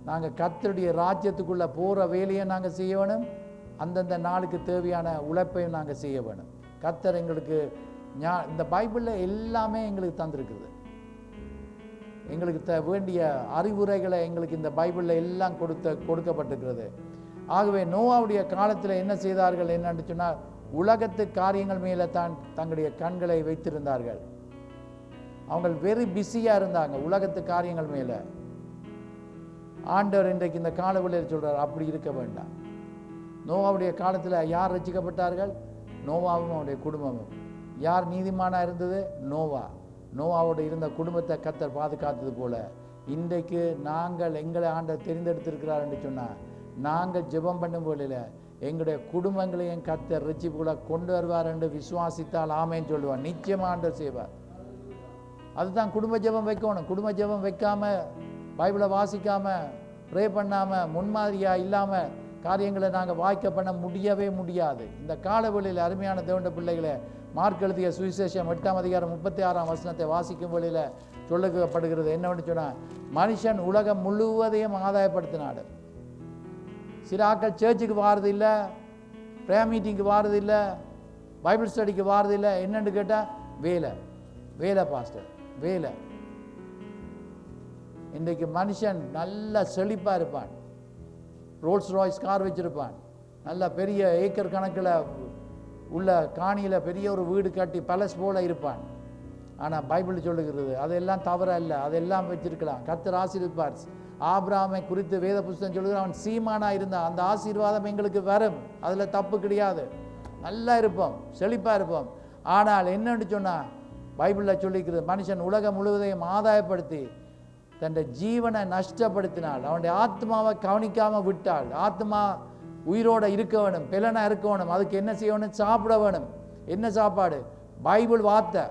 நாங்கள் கர்த்தருடைய ராஜ்யத்துக்குள்ளே போகிற வேலையை நாங்கள் செய்ய வேணும். அந்தந்த நாளுக்கு தேவையான உழைப்பையும் நாங்கள் செய்ய வேணும். கர்த்தர் எங்களுக்கு இந்த பைபிளில் எல்லாமே எங்களுக்கு தந்திருக்குது. எங்களுக்கு வேண்டிய அறிவுரைகளை எங்களுக்கு இந்த பைபிளில் எல்லாம் கொடுக்கப்பட்டிருக்கிறது. ஆகவே நோவாவுடைய காலத்தில் என்ன செய்தார்கள் என்னன்னு சொன்னால், உலகத்து காரியங்கள் மேலே தான் தங்களுடைய கண்களை வைத்திருந்தார்கள். அவங்க வெரி பிஸியாக இருந்தாங்க உலகத்து காரியங்கள் மேலே. ஆண்டவர் இன்றைக்கு இந்த காலவெளியில் சொல்கிறார், அப்படி இருக்க வேண்டாம். நோவாவுடைய காலத்தில் யார் ரட்சிக்கப்பட்டார்கள்? நோவாவும் அவருடைய குடும்பமும். யார் நீதிமானாக இருந்தது? நோவா. நோவாவோடு இருந்த குடும்பத்தை கர்த்தர் பாதுகாத்தது போல இன்றைக்கு நாங்கள் எங்களை ஆண்டவர் தெரிந்தெடுத்திருக்கிறார் என்று சொன்னால், நாங்கள் ஜெபம் பண்ணும் போதில் எங்களுடைய குடும்பங்களையும் கர்த்தர் ரட்சிப்புகளை கொண்டு வருவார் என்று விசுவாசித்தால் ஆமேன்னு சொல்லுவார். நிச்சயமாக ஆண்டவர் செய்வார். அதுதான் குடும்ப ஜெபம் வைக்கணும். குடும்ப ஜெபம் வைக்காமல், பைபிளை வாசிக்காமல், ப்ரே பண்ணாமல், முன்மாதிரியாக இல்லாமல் காரியங்களை நாங்கள் வாய்க்க பண்ண முடியவே முடியாது. இந்த காலவெளியில் அருமையான தேவனுடைய பிள்ளைகளை, மார்க் எழுதிய சுவிசேஷம் 8:36 வாசிக்கும் வழியில் சொல்லப்படுகிறது என்னவென்று சொன்னால், மனுஷன் உலகம் முழுவதையும் ஆதாயப்படுத்தினாடு. சில ஆட்கள் சர்ச்சுக்கு வாரது இல்லை, ப்ரேயர் மீட்டிங்க்கு வாரது இல்லை, பைபிள் ஸ்டடிக்கு வாரது இல்லை. என்னென்னு கேட்டால் வேலை, வேலை பாஸ்டர், வேலை. இன்றைக்கு மனுஷன் நல்ல செழிப்பாக இருப்பான், ரோல்ஸ் ராய்ஸ் கார் வச்சிருப்பான், நல்ல பெரிய ஏக்கர் கணக்கில் உள்ள காணியில் பெரிய ஒரு வீடு கட்டி பலஸ் போல இருப்பான். ஆனால் பைபிள் சொல்லுகிறது அதெல்லாம் தவற இல்லை, அதெல்லாம் வச்சிருக்கலாம். கர்த்தர் ஆசீர்வதிப்பார். ஆபிரகாமை குறித்து வேத புஸ்தகம் சொல்லுகிற, அவன் சீமானாக இருந்தான். அந்த ஆசீர்வாதம் எங்களுக்கு வரும், அதில் தப்பு கிடையாது. நல்லா இருப்போம், செழிப்பாக இருப்போம். ஆனால் என்னன்னு சொன்னால், பைபிளில் சொல்லிக்கிறது, மனுஷன் உலகம் முழுவதையும் ஆதாயப்படுத்தி தன் ஜீவனை நஷ்டப்படுத்தினால், அவனுடைய ஆத்மாவை கவனிக்காமல் விட்டால், ஆத்மா உயிரோட இருக்க வேணும், பெலனா இருக்க வேணும், அதுக்கு என்ன செய்யணும்? சாப்பிட வேணும். என்ன சாப்பாடு? பைபிள் வார்த்தை.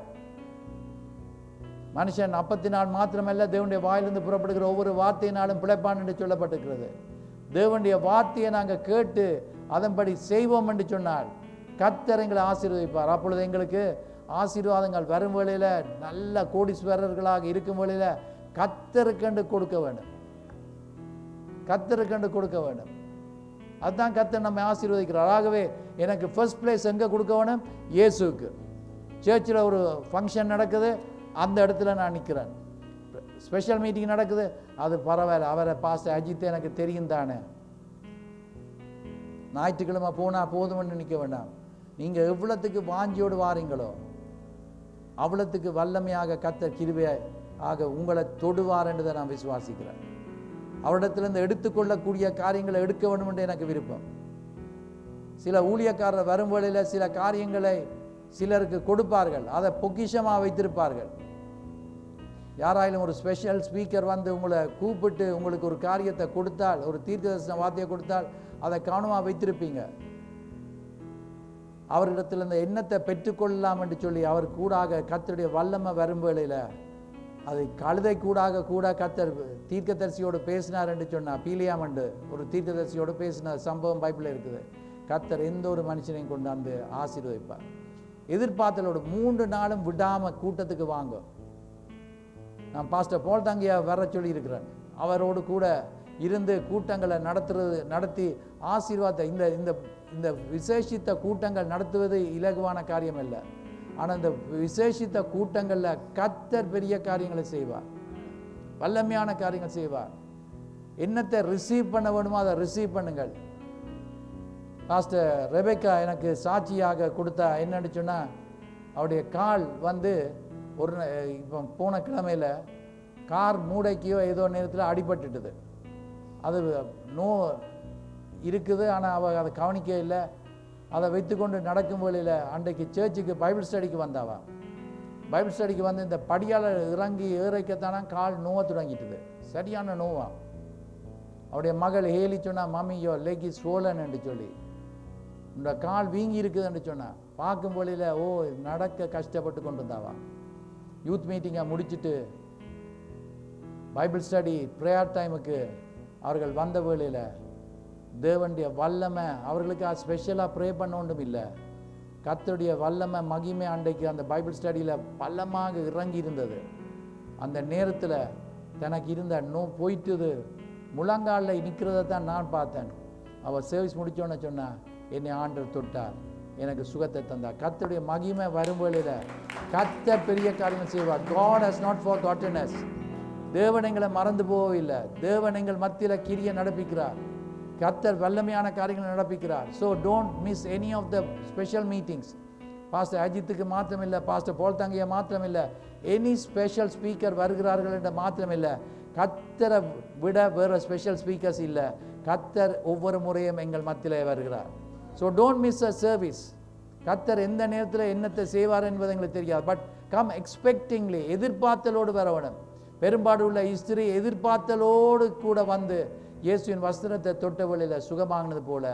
மனுஷன் அப்பத்தினால் மாத்திரமல்ல, தேவனுடைய வாயிலிருந்து புறப்படுகிற ஒவ்வொரு வார்த்தையினாலும் பிழைப்பான் என்று சொல்லப்பட்டிருக்கிறது. தேவனுடைய வார்த்தையை நாங்கள் கேட்டு அதன்படி செய்வோம் என்று சொன்னால் கர்த்தர் எங்களை ஆசீர்வதிப்பார். அப்பொழுது எங்களுக்கு ஆசீர்வாதங்கள் வரும் வேளையில், நல்ல கோடீஸ்வரர்களாக இருக்கும் வேளையில் கர்த்தருக்கென்று கொடுக்க வேண்டும், கர்த்தருக்கென்று கொடுக்க வேண்டும். அதுதான் கர்த்தர் நம்மை ஆசீர்வதிக்கிறார். ஆகவே எனக்கு ஃபர்ஸ்ட் பிளேஸ் எங்கே கொடுக்க வேணும்? இயேசுக்கு. சர்ச்சில் ஒரு ஃபங்க்ஷன் நடக்குது, அந்த இடத்துல நான் நிற்கிறேன். ஸ்பெஷல் மீட்டிங் நடக்குது, அது பரவாயில்ல, அவரை பாஸ்டர் அஜித் எனக்கு தெரியும் தானே, ஞாயிற்றுக்கிழமை போனால் போதும்னு நிற்க வேண்டாம். நீங்கள் எவ்வளோத்துக்கு வாஞ்சியோடு வாரீங்களோ அவ்வளோத்துக்கு வல்லமையாக கர்த்தர் கிருபையாக உங்களை தொடுவார் என்றதை நான் விசுவாசிக்கிறேன். அவரிடத்திலிருந்து எடுத்துக்கொள்ளக்கூடிய காரியங்களை எடுக்க வேண்டும் என்று எனக்கு விருப்பம். சில ஊழியக்காரர் வரும் வேளையில் சில காரியங்களை சிலருக்கு கொடுப்பார்கள், அதை பொக்கிஷமாக வைத்திருப்பார்கள். யாராயிலும் ஒரு ஸ்பெஷல் ஸ்பீக்கர் வந்து உங்களை கூப்பிட்டு உங்களுக்கு ஒரு காரியத்தை கொடுத்தால், ஒரு தீர்க்கதரிசன வார்த்தையை கொடுத்தால், அதை கவனமாக வைத்திருப்பீங்க. அவரிடத்தில் இந்த எண்ணத்தை பெற்றுக்கொள்ளலாம் என்று சொல்லி அவர் கூடாக கர்த்தருடைய வல்லமை வரும் வேளையில் அது கழுதை கூட கர்த்தர் தீர்க்கதரிசியோடு பேசினார் என்று சொன்னார். பீலியாம் என்று ஒரு தீர்க்கதரிசியோடு பேசின சம்பவம் பைபிளில் இருக்குது. கர்த்தர் எந்த ஒரு மனுஷனையும் கொண்டாந்து ஆசீர்வதிப்பார். எதிர்பார்த்தலோடு 3 நாளும் விடாமல் கூட்டத்துக்கு வாங்க. நான் பாஸ்டர் போல் தங்கியா வர சொல்லி இருக்கிறேன். அவரோடு கூட இருந்து கூட்டங்களை நடத்தி ஆசீர்வாதத்தை இந்த இந்த விசேஷித்த கூட்டங்கள் நடத்துவது இலகுவான காரியம் இல்லை. ஆனால் இந்த விசேஷித்த கூட்டங்களில் கர்த்தர் பெரிய காரியங்களை செய்வார், வல்லமையான காரியங்கள் செய்வார். என்னத்தை ரிசீவ் பண்ண வேணுமோ அதை ரிசீவ் பண்ணுங்கள். பாஸ்டர் ரெபேக்கா எனக்கு சாட்சியாக கொடுத்தா என்னன்னு சொன்னால், அவருடைய கால் வந்து ஒரு இப்போ போன கிழமையில் கார் மூடைக்கையோ ஏதோ நேரத்தில் அடிபட்டுட்டுது. அது நோ இருக்குது, ஆனால் அவள் அதை கவனிக்க இல்லை. அதை வைத்துக்கொண்டு நடக்கும் வழியில் அன்றைக்கு சர்ச்சுக்கு பைபிள் ஸ்டடிக்கு வந்தாவா. பைபிள் ஸ்டடிக்கு வந்து இந்த படியால் இறங்கி ஏறைக்கத்தானா கால் நோவ தொடங்கிட்டுது, சரியான நோவா. அவருடைய மகள் ஹேலி சொன்னா, மம்மி யோ லெக் இஸ் ஸ்வோலன் என்று சொல்லி, இந்த கால் வீங்கி இருக்குதுன்னு சொன்னா. பார்க்கும் வழியில் நடக்க கஷ்டப்பட்டு கொண்டு இருந்தாவா. யூத் மீட்டிங்கை முடிச்சுட்டு பைபிள் ஸ்டடி ப்ரேயர் டைமுக்கு அவர்கள் வந்த வேளையில் தேவனுடைய வல்லமை அவர்களுக்கு ஸ்பெஷலாக ப்ரே பண்ண ஒன்றும் இல்லை. கர்த்தருடைய வல்லமை மகிமை அன்றைக்கு அந்த பைபிள் ஸ்டடியில் பள்ளமாக இறங்கி இருந்தது. அந்த நேரத்தில் தனக்கு இருந்த போயிட்டுது, முழங்காலில் நிற்கிறத தான் நான் பார்த்தேன். அவள் சர்வீஸ் முடித்தோன்னு சொன்னா, என்னை ஆண்டவர் தொட்டார், எனக்கு சுகத்தை தந்தார். கர்த்தருடைய மகிமை வரும் வேளையில் கர்த்தர் பெரிய காரியங்கள் செய்வார். God has not forgotten us. தேவன் எங்களை மறந்து போகவில்லை. தேவன் எங்கள் மத்தியில் கிரியை நடப்பிக்கிறார். கர்த்தர் வல்லமையான காரியங்களை நடப்பிக்கிறார். So don't miss any of the special meetings. Pastor அஜித்துக்கு மாத்திரமில்லை, பாஸ்டர் போல் தங்கிய மாத்திரமில்லை, எனி ஸ்பெஷல் ஸ்பீக்கர் வருகிறார்கள் என்ற மாத்திரமில்லை. கர்த்தரை விட வேறு ஸ்பெஷல் ஸ்பீக்கர்ஸ் இல்லை. கர்த்தர் ஒவ்வொரு முறையும் எங்கள் மத்தியில் வருகிறார். So don't miss a service. கர்த்தர் எந்த நேரத்தில் என்னத்தை செய்வார் என்பது எங்களுக்கு தெரியாது. பட் கம் எக்ஸ்பெக்டிங்லி, எதிர்பார்த்தலோடு வர வேணும். பெரும்பாடு உள்ள ஸ்திரீ எதிர்பார்த்தலோடு கூட வந்து இயேசுவின் வஸ்திரத்தை தொட்ட வழியில் சுகமாகினது போல,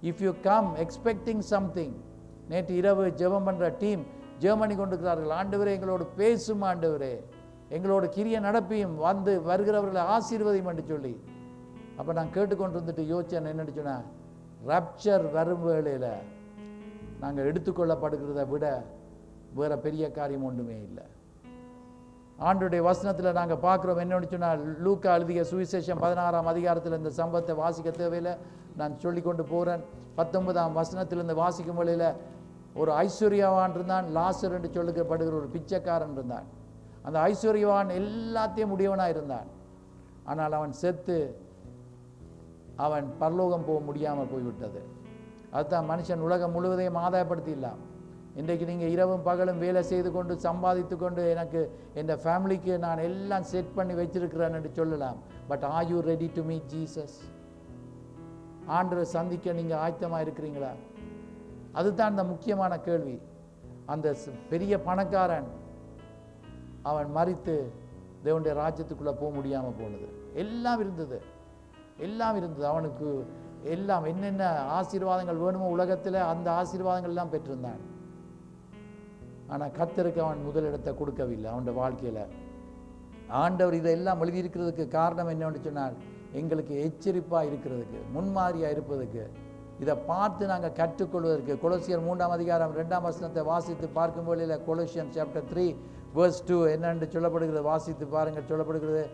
if you come expecting something. நேற்று இரவு ஜெபம் பண்ணுற டீம் ஜெர்மனி கொண்டிருக்கிறார்கள். ஆண்டவரே எங்களோடு பேசும், ஆண்டவரே எங்களோட கிரியை நடப்பியும், வந்து வருகிறவர்களை ஆசீர்வதியும் என்று சொல்லி. அப்போ நான் கேட்டுக்கொண்டு வந்துட்டு யோசிச்சேன், என்னென்னு சொன்னேன், ரப்சர் வரும் வேளையில் நாங்கள் எடுத்துக்கொள்ளப்படுகிறத விட வேறு பெரிய காரியம் ஒன்றுமே இல்லை. ஆண்டுடைய வசனத்தில் நாங்கள் பார்க்குறோம். என்னென்னு சொன்னால், லூக்கா எழுதிய சுவிசேஷம் 16ஆம் அதிகாரத்தில் இந்த சம்பவத்தை வாசிக்க தேவையில்லை, நான் சொல்லி கொண்டு போகிறேன். 19ஆம் வசனத்திலிருந்து வாசிக்கும் வழியில் ஒரு ஐஸ்வர்யவான் இருந்தான், லாசர் என்று சொல்லப்படுகிற ஒரு பிச்சைக்காரன் இருந்தான். அந்த ஐஸ்வர்யவான் எல்லாத்தையும் உடையவனாக இருந்தான். ஆனால் அவன் செத்து அவன் பரலோகம் போக முடியாமல் போய்விட்டது. அதுதான் மனுஷன் உலகம் முழுவதையும் ஆதாயப்படுத்திடலாம். இன்றைக்கு நீங்கள் இரவும் பகலும் வேலை செய்து கொண்டு சம்பாதித்து கொண்டு எனக்கு என் ஃபேமிலிக்கு நான் எல்லாம் செட் பண்ணி வச்சிருக்கிறேன் என்று சொல்லலாம். But are you ready to meet Jesus? ஆண்டவரை சந்திக்க நீங்கள் ஆயத்தமாக இருக்கிறீங்களா? அதுதான் அந்த முக்கியமான கேள்வி. அந்த பெரிய பணக்காரன் அவன் மரித்து தேவனுடைய ராஜ்யத்துக்குள்ளே போக முடியாமல் போனது. எல்லாம் இருந்தது, எல்லாம் இருந்தது. அவனுக்கு எல்லாம் என்னென்ன ஆசீர்வாதங்கள் வேணுமோ உலகத்தில் அந்த ஆசீர்வாதங்கள் எல்லாம் பெற்றிருந்தான். ஆனால் கர்த்தருக்கு அவன் முதலிடத்தை கொடுக்கவில்லை அவனுடைய வாழ்க்கையில். ஆண்டவர் இதெல்லாம் எழுதியிருக்கிறதுக்கு காரணம் என்னன்னு சொன்னால், எங்களுக்கு எச்சரிப்பாக இருக்கிறதுக்கு, முன்மாதிரியாக இருப்பதுக்கு, இதை பார்த்து நாங்கள் கற்றுக்கொள்வதற்கு. கொலோசியர் 3ஆம் அதிகாரம் 2ஆம் வசனத்தை வாசித்து பார்க்கும்போது, கொலோசியன் சாப்டர் 3 verse 2 என்னென்று சொல்லப்படுகிறது வாசித்து பாருங்கள். சொல்லப்படுகிறது,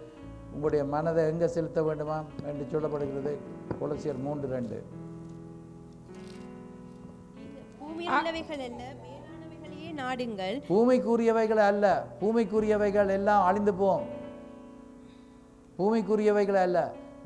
உங்களுடைய மனதை எங்கே செலுத்த வேண்டுமா என்று சொல்லப்படுகிறது. கொலோசியர் 3:2. பூமியில் உள்ளவைகள் அல்ல, மேலானவைகளையே நாடுங்கள். பூமிக்குரியவைகள் அல்ல, பூமிக்குரியவைகள் எல்லாம் அழிந்து போம். பூமிக்குரியவைகள் அல்ல,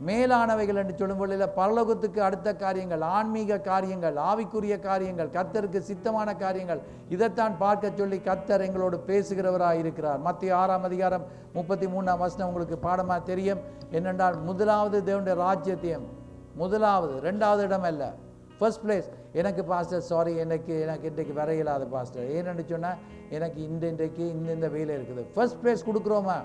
மேலானவைகள் என்று சொல்லும்போது பரலோகத்துக்கு அடுத்த காரியங்கள், ஆன்மீக காரியங்கள், ஆவிக்குரிய காரியங்கள், கர்த்தருக்கு சித்தமான காரியங்கள், இதைத்தான் பார்க்க சொல்லி கர்த்தர் எங்களோடு பேசுகிறவராக இருக்கிறார். மத்திய 6ஆம் அதிகாரம் 33ஆம் வசனம் உங்களுக்கு பாடமாக தெரியும். என்னென்றால், முதலாவது தேவனுடைய ராஜ்யத்தையும், முதலாவது, 2வது இடம் அல்ல, ஃபர்ஸ்ட் பிளேஸ். எனக்கு பாஸ்டர் சாரி, எனக்கு இன்றைக்கு வர இயலாத பாஸ்டர், ஏன்னு சொன்னால் எனக்கு இன்றைக்கு இந்த வேலை இருக்குது. ஃபர்ஸ்ட் பிளேஸ் கொடுக்குறோமா?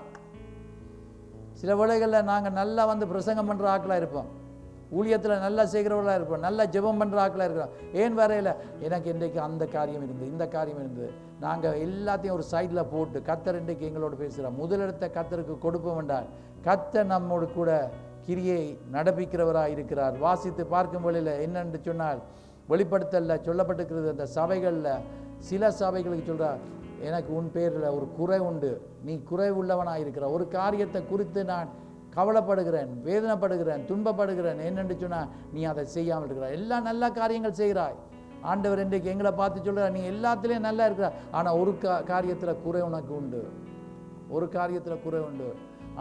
சில வேளைகளில் நாங்கள் நல்லா பிரசங்கம் பண்ணுற ஆக்களாக இருப்போம், ஊழியத்தில் நல்லா செய்கிறவர்களாக இருப்போம், நல்லா ஜெபம் பண்ணுற ஆக்களாக இருக்கிறோம். ஏன் வரையில் எனக்கு இன்றைக்கு அந்த காரியம் இருந்தது, இந்த காரியம் இருந்தது. நாங்கள் எல்லாத்தையும் ஒரு சைடில் போட்டு கர்த்தர் இன்றைக்கு எங்களோடு பேசுகிறோம். முதலிடத்தை கர்த்தருக்கு கொடுப்போம் என்றால் கர்த்தர் நம்மோடு கூட கிரியை நடப்பிக்கிறவராக இருக்கிறார். வாசித்து பார்க்கும் வழியில் என்னென்று சொன்னால், வெளிப்படுத்தல சொல்லப்பட்டிருக்கிறது, அந்த சபைகளில் சில சபைகளுக்கு சொல்கிறார், எனக்கு உன் பேரில் ஒரு குறை உண்டு, நீ குறை உள்ளவனாக இருக்கிற, ஒரு காரியத்தை குறித்து நான் கவலைப்படுகிறேன், வேதனைப்படுகிறேன், துன்பப்படுகிறேன், என்னென்று சொன்னால் நீ அதை செய்யாமல் இருக்கிறாய். எல்லா நல்ல காரியங்கள் செய்கிறாய். ஆண்டவர் இன்றைக்கு எங்களை பார்த்து சொல்கிறார், நீ எல்லாத்துலேயும் நல்லா இருக்கிறாய், ஆனால் ஒரு காரியத்தில் குறை உனக்கு உண்டு, ஒரு காரியத்தில் குறை உண்டு.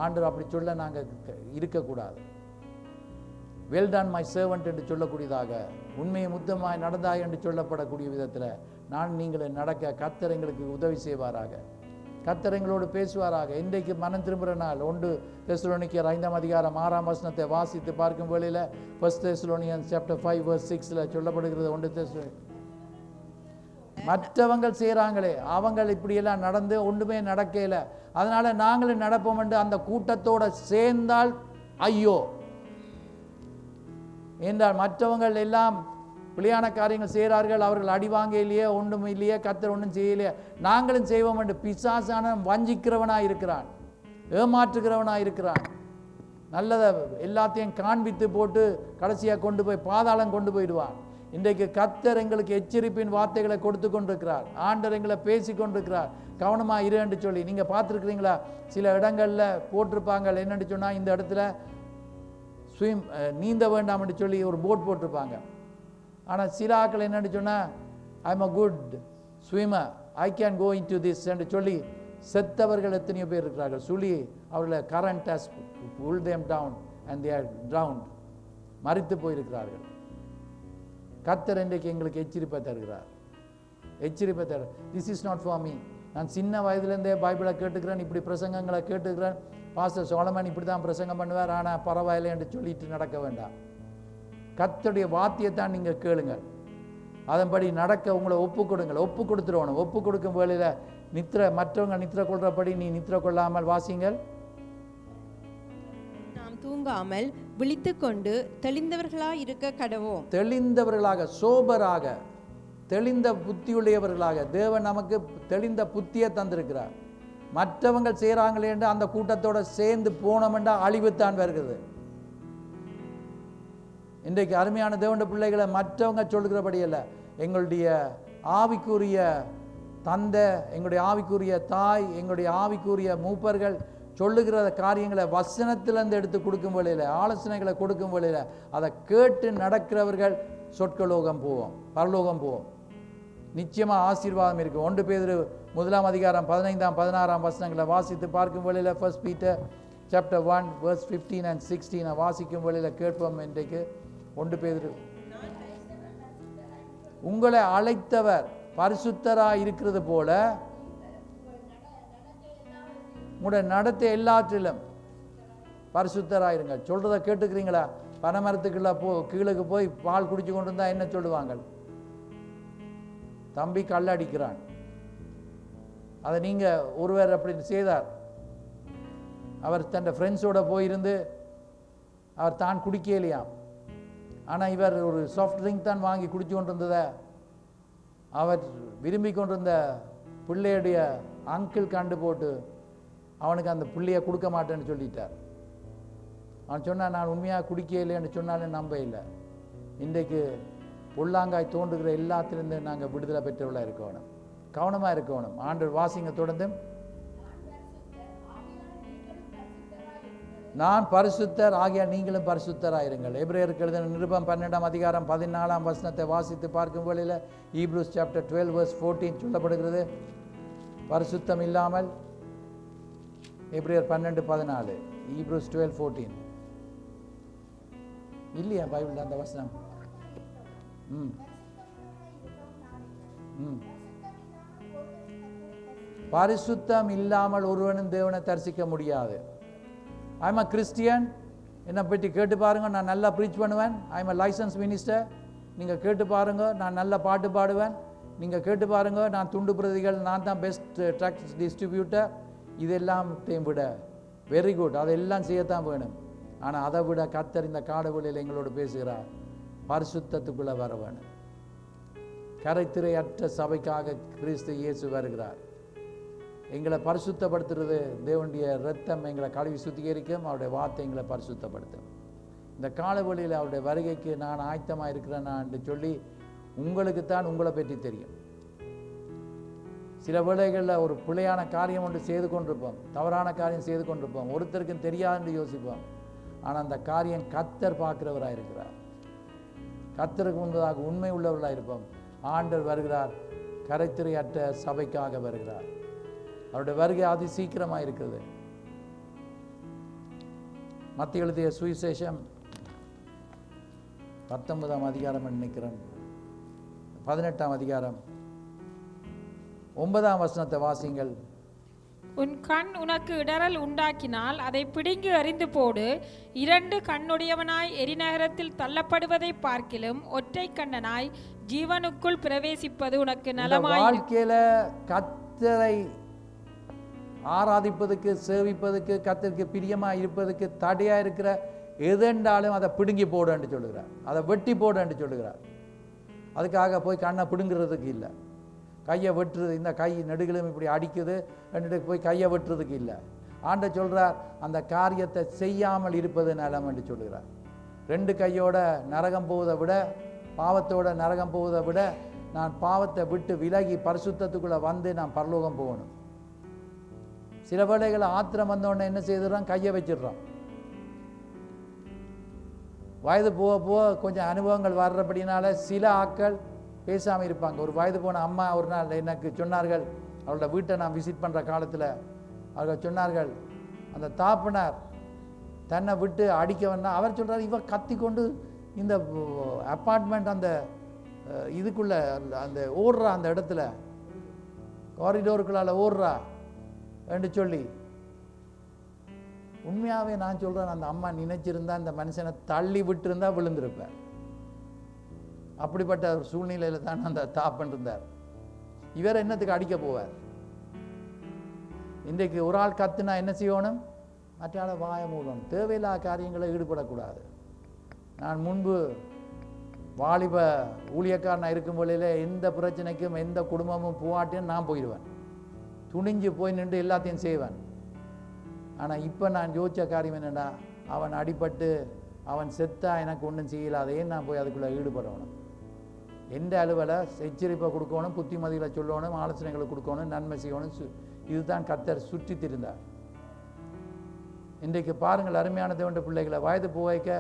ஆண்டவர் அப்படி சொல்ல நாங்கள் இருக்கக்கூடாது. வெல் டன் மை சர்வன்ட் என்று சொல்லக்கூடியதாக, உண்மையை முத்தமாய் நடந்தாய் என்று சொல்லப்படக்கூடிய விதத்தில் நான் நீங்களை நடக்க கர்த்தர் எங்களுக்கு உதவி செய்வாராக, கர்த்தர் எங்களோடு பேசுவாராக. இன்றைக்கு மனம் திரும்புகிற நாள். 1 தெசலோனிக்கர் 5ஆம் அதிகாரம் 6ஆம் வசனத்தை வாசித்து பார்க்கும் வேளையில் 1 தெசலோனியன்ஸ் சாப்டர் 5 verse 6 சொல்லப்படுகிறது. 1 தெசலோனிக்கர், மற்றவங்க செய்கிறாங்களே, அவங்க இப்படியெல்லாம் நடந்து ஒன்றுமே நடக்கல, அதனால நாங்களும் நடப்போம் என்று அந்த கூட்டத்தோடு சேர்ந்தால் ஐயோ என்றால், மற்றவங்கள் எல்லாம் பிள்ளையான காரியங்கள் செய்கிறார்கள், அவர்கள் அடி வாங்க இல்லையே, ஒன்றும் இல்லையே, கர்த்தர் ஒன்றும் செய்யலையே, நாங்களும் செய்வோம் என்று பிசாசான வஞ்சிக்கிறவனாக இருக்கிறான், ஏமாற்றுகிறவனாக இருக்கிறான். நல்லதை எல்லாத்தையும் காண்பித்து போட்டு கடைசியாக கொண்டு போய் பாதாளம் கொண்டு போயிடுவான். இன்றைக்கு கர்த்தர் எங்களுக்கு எச்சரிப்பின் வார்த்தைகளை கொடுத்து கொண்டிருக்கிறார். ஆண்டவர் எங்களை பேசி கொண்டிருக்கிறார், கவனமாக இரு என்று சொல்லி. நீங்கள் பார்த்துருக்குறீங்களா, சில இடங்களில் போட்டிருப்பாங்க, என்னென்னு சொன்னால், இந்த இடத்துல நீந்த வேண்டாம் என்று சொல்லி ஒரு போட் போட்டிருப்பாங்க. ஆனால் சில ஆக்கள் என்னென்னு சொன்னால், I am a good swimmer, I can go into this என்று சொல்லி செத்தவர்கள் எத்தனையோ பேர் இருக்கிறார்கள். சொல்லி அவர்களை current has pulled them down and they are drowned, மரித்து போயிருக்கிறார்கள். கர்த்தர் இன்றைக்கு எங்களுக்கு எச்சரிப்பை தருகிறார், எச்சரிப்பை தரு. This is not for me. நான் சின்ன வயதுலேருந்தே பைபிளை கேட்டுக்கிறேன், இப்படி பிரசங்கங்களை கேட்டுக்கிறேன். பாஸ்டர் சோலமன் இப்படி தான் பிரசங்கம் பண்ணுவார், ஆனால் பரவாயில்லை என்று சொல்லிட்டு நடக்க வேண்டாம். கர்த்தருடைய வார்த்தையைத்தான் நீங்கள் கேளுங்கள், அதன்படி நடக்க உங்களை ஒப்பு கொடுங்கள். ஒப்பு கொடுத்துருவோம். ஒப்பு கொடுக்கும் வேளையில் மற்றவங்க நித்திர கொள்றபடி நீ நித்திர கொள்ளாமல் வாசிங்கள். நாம் தூங்காமல் விழித்துக்கொண்டு தெளிந்தவர்களாக இருக்க கடவோம். தெளிந்தவர்களாக, சோபராக, தெளிந்த புத்தியுடையவர்களாக. தேவன் நமக்கு தெளிந்த புத்தியை தந்திருக்கிறார். மற்றவங்க செய்கிறாங்களே என்று அந்த கூட்டத்தோடு சேர்ந்து போனோம்னா அழிவுத்தான் வருகிறது. இன்றைக்கு அருமையான தேவனுடைய பிள்ளைகளை மற்றவங்க சொல்லுகிறபடி அல்ல, எங்களுடைய ஆவிக்குரிய தந்தை, எங்களுடைய ஆவிக்குரிய தாய், எங்களுடைய ஆவிக்குரிய மூப்பர்கள் சொல்லுகிற காரியங்களை வசனத்திலேருந்து எடுத்து கொடுக்கும் வேளையில், ஆலோசனைகளை கொடுக்கும் வேளையில் அதை கேட்டு நடக்கிறவர்கள் சொற்கலோகம் போவோம், பரலோகம் போவோம். நிச்சயமாக ஆசீர்வாதம் இருக்கும். 1 பேதுரு 1ஆம் அதிகாரம் 15ஆம் 16ஆம் வசனங்களை வாசித்து பார்க்கும் வேளையில் 1 Peter chapter 1 verse 15 and 16 வாசிக்கும் வேளையில் கேட்போம். இன்றைக்கு 1 பேதுரு, உங்களை அழைத்தவர் பரிசுத்தராக இருக்கிறது போல உங்களுடைய நடத்தை எல்லாற்றிலும் பரிசுத்தராயிருங்க. சொல்றதை கேட்டுக்கிறீங்களா? பனைமரத்துக்குள்ள கீழே போய் பால் குடிச்சு கொண்டு இருந்தா என்ன சொல்லுவாங்க? தம்பி கல்லடிக்கிறான். அதை நீங்கள் ஒருவர் அப்படி செய்தார். அவர் தன் ஃப்ரெண்ட்ஸோடு போயிருந்து அவர் தான் குடிக்கலையாம். ஆனால் இவர் ஒரு சாஃப்ட் ட்ரிங்க் தான் வாங்கி குடிச்சு கொண்டிருந்ததை அவர் விரும்பி கொண்டிருந்த பிள்ளையுடைய அங்கிள் கண்டு போட்டு அவனுக்கு அந்த பிள்ளையை கொடுக்க மாட்டேன்னு சொல்லிட்டார். அவன் சொன்னான், நான் உண்மையாக குடிக்கலைன்னு சொன்னாலும் நம்ப இல்லை. இன்றைக்கு பொல்லாங்காய் தோன்றுகிற எல்லாத்திலிருந்து நாங்கள் விடுதலை பெற்றவர்களாக இருக்கணும், கவனமாக இருக்கணும். ஆண்டவர் வாசிங்க தொடர்ந்து, நான் பரிசுத்தர் ஆகிய நீங்களும் பரிசுத்தராயிருங்கள். எபிரேயருக்கு எழுதின நிருபம் 12ஆம் அதிகாரம் 14ஆம் வசனத்தை வாசித்து பார்க்கும் வேளையில் ஈப்ரூஸ் சாப்டர் 12 verse 14 சொல்லப்படுகிறது. பரிசுத்தம் இல்லாமல், எபிரேயர் 12:14, ஈப்ரூஸ் 12:14 இல்லையா பைபிள் அந்த வசனம்? பரிசுத்தம் இல்லாமல் ஒருவனும் தேவனை தரிசிக்க முடியாது. ஐம் அ கிறிஸ்டியன், என்னை பற்றி கேட்டு பாருங்க, நான் நல்லா ப்ரீச் பண்ணுவேன். ஐம் அ லைசன்ஸ் மினிஸ்டர், நீங்கள் கேட்டு பாருங்க, நான் நல்ல பாட்டு பாடுவேன். நீங்கள் கேட்டு பாருங்க, நான் துண்டு பிரதிகள், நான் தான் பெஸ்ட் ட்ரக்ஸ் டிஸ்ட்ரிபியூட்டர். இதெல்லாத்தையும் விட வெரி குட், அதெல்லாம் செய்யத்தான் வேணும். ஆனால் அதை விட கர்த்தர் இந்த காடுகளில் எங்களோடு பேசுகிறார், பரிசுத்தத்துக்குள்ளே வர வேணும். கரைத்திரையற்ற சபைக்காக கிறிஸ்து இயேசு வருகிறார். எங்களை பரிசுத்தப்படுத்துறது தேவனுடைய இரத்தம் எங்களை கழுவி சுத்திகரிக்கும், அவருடைய வார்த்தை எங்களை பரிசுத்தப்படுத்தும். இந்த காலவெளியில் அவருடைய வருகைக்கு நான் ஆயத்தமாக இருக்கிறேன்னா என்று சொல்லி உங்களுக்குத்தான் உங்களை பற்றி தெரியும். சில வேளைகளில் ஒரு பிழையான காரியம் ஒன்று செய்து கொண்டிருப்போம், தவறான காரியம் செய்து கொண்டிருப்போம், ஒருத்தருக்கும் தெரியாதுன்னு யோசிப்போம். ஆனால் அந்த காரியம் கர்த்தர் பார்க்கிறவராக இருக்கிறார். கர்த்தருக்கு முன்பதாக உண்மை உள்ளவர்களாக இருப்போம். ஆண்டவர் வருகிறார், கரைத்திரையற்ற சபைக்காக வருகிறார். அவருடைய வருகை அதி சீக்கிரமாக இருக்குது. மத்திய எழுதிய சுவிசேஷம் 19ஆம் அதிகாரம் நினைக்கிறேன், 18ஆம் அதிகாரம் 9ஆம் வசனத்தை வாசிங்கள். உன் கண் உனக்கு இடறல் உண்டாக்கினால் அதை பிடுங்கி எறிந்து போடு. 2 கண்ணுடையவனாய் எரிநகரத்தில் தள்ளப்படுவதை பார்க்கிலும் ஒற்றை கண்ணனாய் ஜீவனுக்குள் பிரவேசிப்பது உனக்கு நலமாய். வாழ்க்கையில கர்த்தரை ஆராதிப்பதுக்கு, சேவிப்பதுக்கு, கர்த்தருக்கு பிரியமாக இருப்பதுக்கு தடையாக இருக்கிற எதென்றாலும் அதை பிடுங்கி போடுன்னு சொல்லுகிறார், அதை வெட்டி போடுன்னு சொல்லுகிறார். அதுக்காக போய் கண்ணை பிடுங்கிறதுக்கு இல்லை, கையை வெட்டுறது, இந்த கை நெடுகளும் இப்படி அடிக்குது ரெண்டு போய் கையை வெட்டுறதுக்கு இல்லை. ஆண்டவர் சொல்கிறார், அந்த காரியத்தை செய்யாமல் இருப்பது நலம் என்று சொல்லுகிறார். 2 கையோட நரகம் போவதை விட, பாவத்தோட நரகம் போவதை விட, நான் பாவத்தை விட்டு விலகி பரிசுத்தத்துக்குள்ளே வந்து நான் பரலோகம் போகணும். சில வேளைகளை ஆத்திரம் வந்தோடனே என்ன செய்துடுறோம், கையை வச்சிடுறோம். வயது போக போக கொஞ்சம் அனுபவங்கள் வர்றபடினால சில ஆட்கள் பேசாமல் இருப்பாங்க. ஒரு வயது போன அம்மா ஒரு நாள் எனக்கு சொன்னார்கள், அவளோட வீட்டை நான் விசிட் பண்ணுற காலத்தில் அவர்கள் சொன்னார்கள், அந்த தாப்பனார் தன்னை விட்டு அடிக்க வேணா, அவர் சொல்கிறார், இவ கத்தி கொண்டு இந்த அப்பார்ட்மெண்ட் அந்த இதுக்குள்ளே அந்த ஓடுறா, அந்த இடத்துல காரிடோருக்குள்ளால் ஓடுறா என்று சொல்லி. உண்மையாகவே நான் சொல்கிறேன், அந்த அம்மா நினைச்சிருந்தா இந்த மனுஷனை தள்ளி விட்டுருந்தா விழுந்திருப்பேன். அப்படிப்பட்ட ஒரு சூழ்நிலையில் தான் அந்த தாப்பன் இருந்தார். இவர் என்னத்துக்கு அடிக்க போவார்? இன்றைக்கு ஒரு ஆள் கத்துனா என்ன செய்யணும், மற்றால வாய மூடணும். தேவையில்லாத காரியங்களை ஈடுபடக்கூடாது. நான் முன்பு வாலிப ஊழியக்காரனாக இருக்கும் வேளையில் எந்த பிரச்சனைக்கும் எந்த குடும்பமும் போவாட்டியும் நான் போயிடுவேன், துணிஞ்சு போய் நின்று எல்லாத்தையும் செய்வேன். ஆனால் இப்போ நான் யோசித்த காரியம் என்னென்னா, அவன் அடிபட்டு அவன் செத்தா எனக்கு ஒன்றும் செய்யலாதையே நான் போய் அதுக்குள்ளே ஈடுபடணும். எந்த அளவில் எச்சரிப்பை கொடுக்கணும், புத்திமதிகளை சொல்லணும், ஆலோசனைகளை கொடுக்கணும், நன்மை செய்யணும். இதுதான் கர்த்தர் சுற்றி திரிந்தார். இன்றைக்கு பாருங்கள், அருமையான தேவனுடைய பிள்ளைகளை, வயது போய்க்க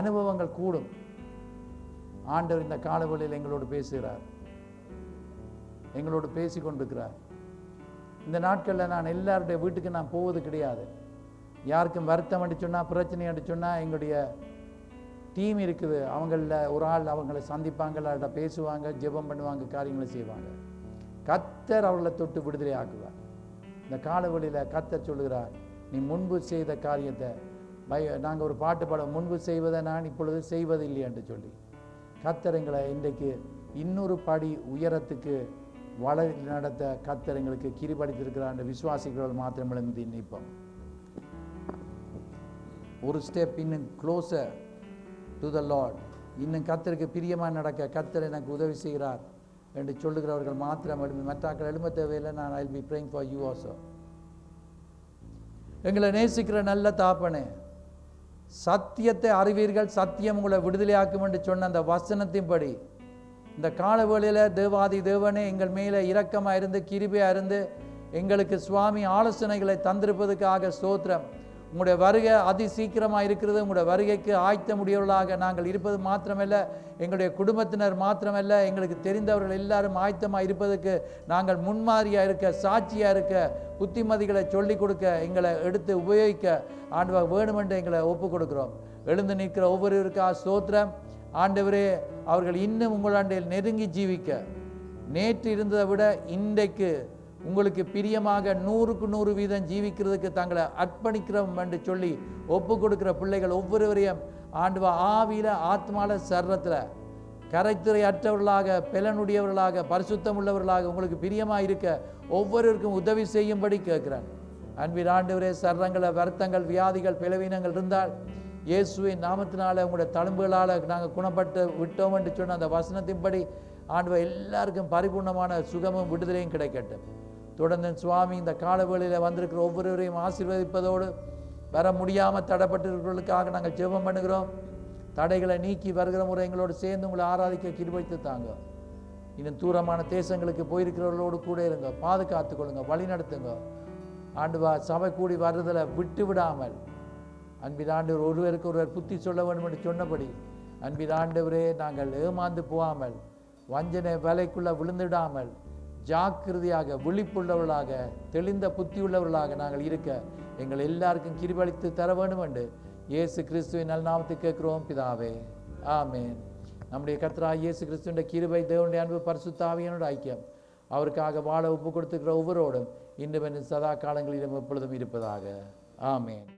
அனுபவங்கள் கூடும். ஆண்டவர் இந்த காலவெளியில் எங்களோடு பேசுகிறார், எங்களோடு பேசி கொண்டிருக்கிறார். இந்த நாட்களில் நான் எல்லாருடைய வீட்டுக்கு நான் போவது கிடையாது. யாருக்கும் வருத்தம் அடி சொன்னால், பிரச்சனை அடி சொன்னால், எங்களுடைய டீம் இருக்குது, அவங்களில் ஒரு ஆள் அவங்களை சந்திப்பாங்க, அவர்கிட்ட பேசுவாங்க, ஜெபம் பண்ணுவாங்க, காரியங்களை செய்வாங்க. கர்த்தர் அவர்களை தொட்டு விடுதலை ஆக்குவார். இந்த காலவெளியில் கர்த்தர் சொல்லுகிறார், நீ முன்பு செய்த காரியத்தை நாங்கள் ஒரு பாட்டு பாட, முன்பு செய்வதை நான் இப்பொழுது செய்வதில்லை என்று சொல்லி கர்த்தர் எங்களை இன்றைக்கு இன்னொரு படி உயரத்துக்கு வழி நடத்த கர்த்தர் எங்களுக்கு கிருபையளித்திருக்கிறார் என்ற விசுவாசிகள் மாத்திரம் எழுந்து நிற்போம். ஒரு ஸ்டெப் இன்னும் க்ளோசர் டு த லார்ட். இன்னும் கர்த்தருக்கு பிரியமாக நடக்க கர்த்தர் எனக்கு உதவி செய்கிறார் என்று சொல்லுகிறவர்கள் மாத்திரம் எழுப்பி, மற்றாக்கள் எழும்ப தேவையில்லை. நான் I will be praying for you also. எங்களை நேசிக்கிற நல்ல தாப்பனே, சத்தியத்தை அறிவீர்கள், சத்தியம் உங்களை விடுதலையாக்கும் என்று சொன்ன அந்த வசனத்தின்படி இந்த காலவேளையில் தேவாதி தேவனே எங்கள் மேலே இரக்கமாக இருந்து கிருபையாக இருந்து எங்களுக்கு சுவாமி ஆலோசனைகளை தந்திருப்பதற்காக ஸ்தோத்திரம். உங்களுடைய வருகை அதி சீக்கிரமாக இருக்கிறது. உங்களுடைய வருகைக்கு ஆயத்த முடியவர்களாக நாங்கள் இருப்பது மாத்திரமல்ல, எங்களுடைய குடும்பத்தினர் மாத்திரமல்ல, எங்களுக்கு தெரிந்தவர்கள் எல்லாரும் ஆயத்தமாக இருப்பதற்கு நாங்கள் முன்மாதிரியாக இருக்க, சாட்சியாக இருக்க, புத்திமதிகளை சொல்லிக் கொடுக்க, எங்களை எடுத்து உபயோகிக்க ஆண்டவர் வேணுமென்று எங்களை ஒப்பு கொடுக்கிறோம். எழுந்து நிற்கிற ஒவ்வொருவருக்காக ஸ்தோத்திரம். ஆண்டவரே, அவர்கள் இன்னும் உங்களாண்டில் நெருங்கி ஜீவிக்க, நேற்று இருந்ததை விட இன்றைக்கு உங்களுக்கு பிரியமாக 100% ஜீவிக்கிறதுக்கு தங்களை அர்ப்பணிக்கிறோம் என்று சொல்லி ஒப்பு கொடுக்கிற பிள்ளைகள் ஒவ்வொருவரையும் ஆண்டவர் ஆவியில, ஆத்மால, சர்வத்தில் கரைத்துறை அற்றவர்களாக, பெலனுடையவர்களாக, பரிசுத்தம் உள்ளவர்களாக உங்களுக்கு பிரியமாக இருக்க ஒவ்வொருவருக்கும் உதவி செய்யும்படி கேட்கிறேன். அன்பின் ஆண்டவரே, சர்றங்களை, வருத்தங்கள், வியாதிகள், பிளவீனங்கள் இருந்தால் இயேசுவின் நாமத்தினால உங்களுடைய தழும்புகளால் நாங்கள் குணப்பட்டு விட்டோம் என்று சொன்ன அந்த வசனத்தின்படி ஆண்டவர் எல்லாருக்கும் பரிபூர்ணமான சுகமும் விடுதலையும் கிடைக்கட்டும். தொடர்ந்து சுவாமி இந்த காலவேளையில் வந்திருக்கிற ஒவ்வொருவரையும் ஆசீர்வதிப்பதோடு வர முடியாமல் தடைப்பட்டிருக்கிறவர்களுக்காக நாங்கள் ஜெபம் பண்ணுகிறோம். தடைகளை நீக்கி வருகிற முறை எங்களோடு சேர்ந்து உங்களை ஆராதிக்க கிருபைத்து தாங்க. இன்னும் தூரமான தேசங்களுக்கு போயிருக்கிறவர்களோடு கூட இருங்க, பாதுகாத்து கொள்ளுங்க, வழி நடத்துங்க. ஆண்டவா, சபை கூடி வர்றதில் விட்டு விடாமல் அன்பின் ஆண்டவர் ஒருவருக்கு ஒருவர் புத்தி சொல்ல வேண்டும் என்று சொன்னபடி அன்பின் ஆண்டவரே, நாங்கள் ஏமாந்து போகாமல், வஞ்சனை வலைக்குள்ள விழுந்துடாமல், ஜாக்கிரதையாக, விழிப்புள்ளவர்களாக, தெளிந்த புத்தி உள்ளவர்களாக நாங்கள் இருக்க எங்கள் எல்லாருக்கும் கிருபையளித்து தர வேண்டும் என்று இயேசு கிறிஸ்துவின் நல்நாமத்தை கேட்கிறோம் பிதாவே, ஆமென். நம்முடைய கர்த்தராகிய இயேசு கிறிஸ்துவின் கிருபை, தேவனுடைய அன்பு, பரிசுத்த ஆவியானவருடைய ஐக்கியம் அவருக்காக வாழ ஒப்பு கொடுத்துக்கிற ஒவ்வொருவரோடும் இன்றும் சதா காலங்களிலும் எப்பொழுதும் இருப்பதாக, ஆமென்.